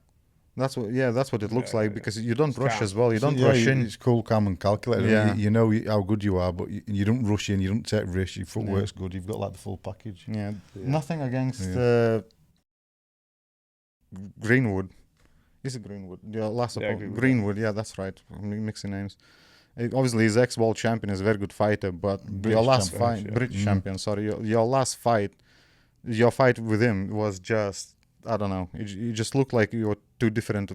That's what it looks Yeah, like yeah. because you don't It's rush calm. as well. You don't rush in. It's cool, calm, and calculated. Yeah. You know how good you are, but you don't rush in. You don't take risks. Your footwork's good. You've got like the full package. Yeah, Yeah. nothing against Yeah. Greenwood. Is it Greenwood? Yeah, last Yeah, Greenwood. Greenwood, Yeah, that's right. I'm mixing names. Obviously, he's ex-world champion. Is a very good fighter, but British your last champion, fight, yeah. British champion. Sorry, your last fight, your fight with him was just, I don't know. You just looked like you were two different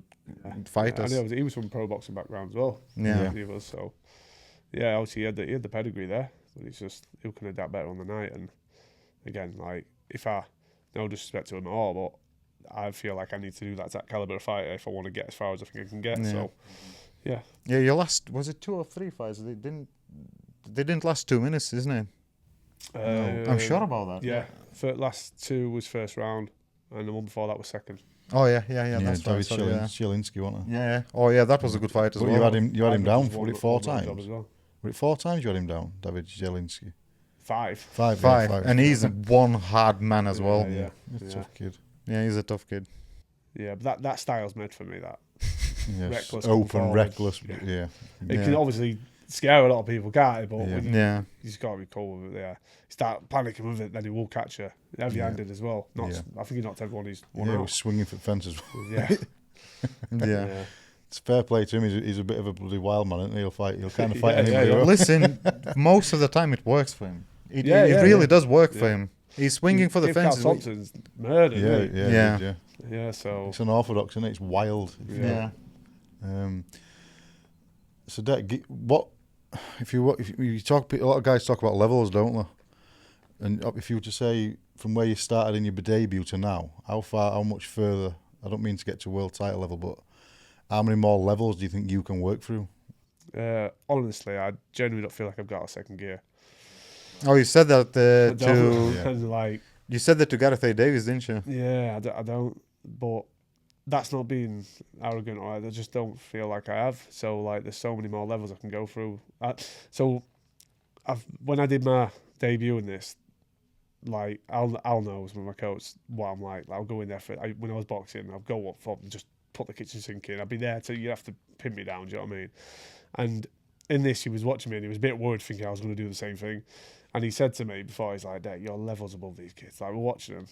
fighters. Yeah, he was from pro boxing background as well. Yeah. He was, so yeah. Obviously, he had the pedigree there, but it's just who can adapt better on the night. And again, like no disrespect to him at all, but I feel like I need to do that caliber of fighter if I want to get as far as I think I can get. Yeah. So yeah. Yeah, your last, was it 2 or 3 fights? They didn't last 2 minutes, isn't it? I'm sure about that. Yeah, last 2 was first round, and the one before that was second. Oh yeah, that's David right. Sorry, yeah. Zielinski, wasn't it? Yeah. Oh yeah, that was a good fight as But well. you had him down. Was it 4 Won that times? job as well. Was it 4 times you had him down, David Zielinski? 5. 5. Five. Yeah, 5. And he's one hard man as well. Yeah. He's a tough kid. Yeah, he's a tough kid. Yeah, but that style's made for me. That Yes. reckless, Open, forward. reckless. Yeah. Yeah. It can obviously scare a lot of people, can't it? But Yeah. when Yeah. you just got to be cool with it. Yeah, start panicking with it, then he will catch you. Heavy-handed as well. I think he knocked everyone he's won He out. was swinging for fences. Yeah. Yeah. It's fair play to him. He's a bit of a bloody wild man, isn't he? He'll kind of fight Yeah, anybody. yeah. Listen, most of the time it works for him. It really does work for him. He's swinging for the fences. Carl Thompson's murdered. Yeah. Yeah. So It's unorthodox, isn't it? It's wild. Yeah. So, Dec, what if you talk? A lot of guys talk about levels, don't they? And if you were to say from where you started in your debut to now, how much further? I don't mean to get to world title level, but how many more levels do you think you can work through? honestly, I genuinely don't feel like I've got a second gear. Oh, you said that I to don't. Like, you said that to Gareth A. Davies, didn't you? yeah, I don't. But that's not being arrogant, or I just don't feel like I have. So like, there's so many more levels I can go through. When I did my debut in this, like I'll know with my coach what I'm like. I'll go in there when I was boxing, I'll go up front and just put the kitchen sink in. I'd be there till you have to pin me down. Do you know what I mean? And in this, he was watching me and he was a bit worried, thinking I was going to do the same thing. And he said to me before, he's like, "Dec, your level's above these kids." Like, we're watching them.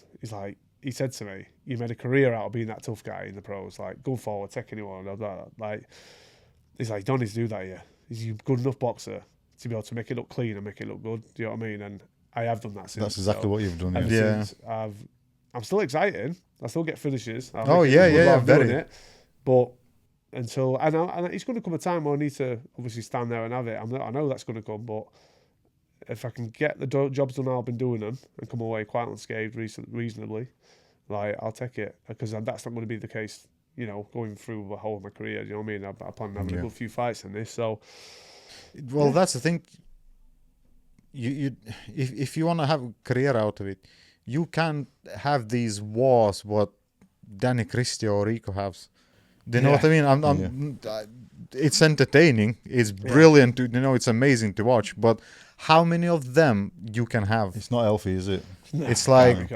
He said to me, "You made a career out of being that tough guy in the pros. Like, go forward, take anyone." Like, he's like, "You don't need to do that here. He's a good enough boxer to be able to make it look clean and make it look good." Do you know what I mean? And I have done that since. That's exactly what you've done. Ever Yeah. since I'm still excited. I still get finishes. I'm Oh, doing very. it. But until I know it's going to come a time where I need to obviously stand there and have it. I know that's going to come, but if I can get the jobs done, I've been doing them and come away quite unscathed reasonably, like, I'll take it, because that's not going to be the case. You know, going through the whole of my career. Do you know what I mean? I plan on having a good few fights in this. So, well, that's the thing. If you want to have a career out of it, you can't have these wars what Danny Christie or Rico has. Do you know what I mean? It's entertaining. It's brilliant. It's amazing to watch. But how many of them you can have? It's not healthy, is it? It's like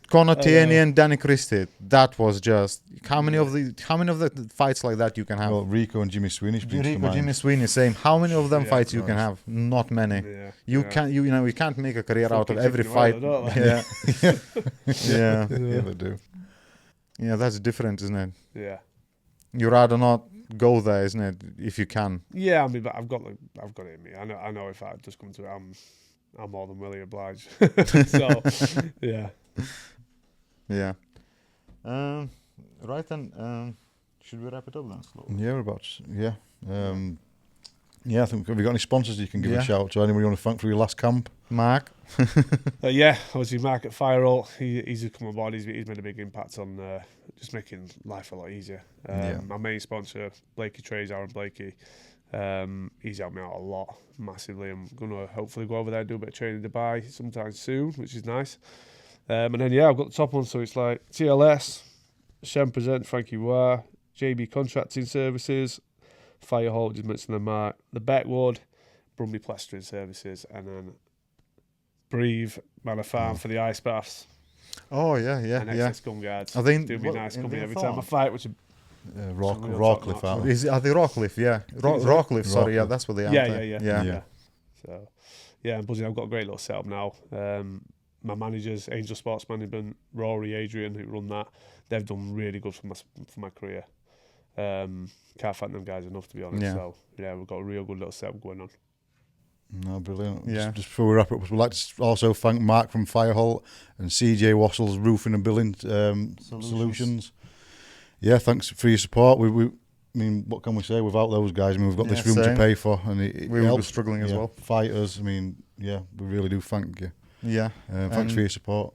Conor Tierney and Danny Christie. That was just how many of the fights like that you can have? Well, Rico and Jimmy Sweeney. Jimmy Sweeney, same. How many of them fights you can have? Not many. You can't make a career out of every fight. Yeah. Yeah, they do. Yeah, that's different, isn't it? Yeah. You rather not go there, isn't it? If you can. Yeah, I mean, but I've got it in me. I know if I just come to it, I'm more than willing obliged. So, yeah. Yeah. Right then. Should we wrap it up then? Slowly? Yeah, we're about. Yeah. I think. Have you got any sponsors you can give a shout out to? Anyone you want to thank for your last camp? Mark. Obviously Mark at Firewall. He's come on board. He's made a big impact on just making life a lot easier. My main sponsor, Blakey Trades, Aaron Blakey. He's helped me out a lot, massively. I'm gonna hopefully go over there and do a bit of training in Dubai sometime soon, which is nice. And then I've got the top one, so it's like TLS, Shem Present, Frankie Wah, JB Contracting Services, Firehall, just mentioned the Mark, the Beckwood, Brumby Plastering Services, and then Breathe Manor Farm for the ice baths. Oh yeah. And XS Gun Guards. I think do me nice company every time I fight, which is Rawcliffe out. Are they Rawcliffe? Yeah, Rawcliffe. Sorry, yeah, that's what they are. Yeah. So, I'm buzzing. I've got a great little setup now. My managers, Angel Sports Management, Rory, Adrian, who run that, they've done really good for my career. Can't thank them guys enough, to be honest. Yeah. So yeah, we've got a real good little setup going on. No, brilliant. Yeah. Just before we wrap up, we'd like to also thank Mark from Firehall and CJ Wassell's Roofing and Building Solutions. Yeah, thanks for your support. I mean, what can we say without those guys? I mean, we've got this room same. to pay for, and it We will be helps. struggling as well. Fighters, I mean, yeah, we really do thank you. Yeah. Thanks for your support.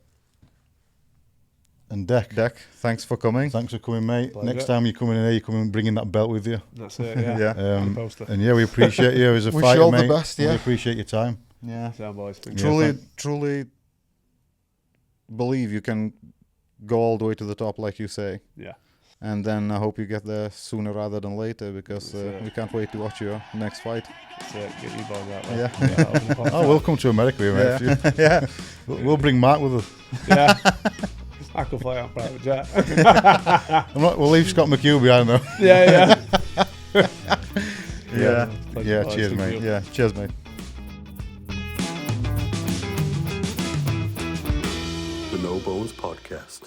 And Dec, thanks for coming. thanks for coming, mate. Pleasure. Next time you're coming in here, you're coming bringing that belt with you. That's it. Yeah. Yeah. Poster. And yeah, we appreciate you as a Wish fighter, you all the mate. best, yeah. We appreciate your time. Yeah. Sound boys. Thank Yeah. Truly believe you can go all the way to the top, like you say. Yeah. And then I hope you get there sooner rather than later, because That's it. we can't wait to watch your next fight. That's it. Get you boys out there. Yeah. Oh, we'll come to America, mate. Yeah. Yeah. We'll bring Mark with us. Yeah. I could fly out private jet. We'll leave Scott McHugh behind though. Yeah. Yeah. Yeah, cheers, mate. Yeah. Cheers, mate. The No Bones Podcast.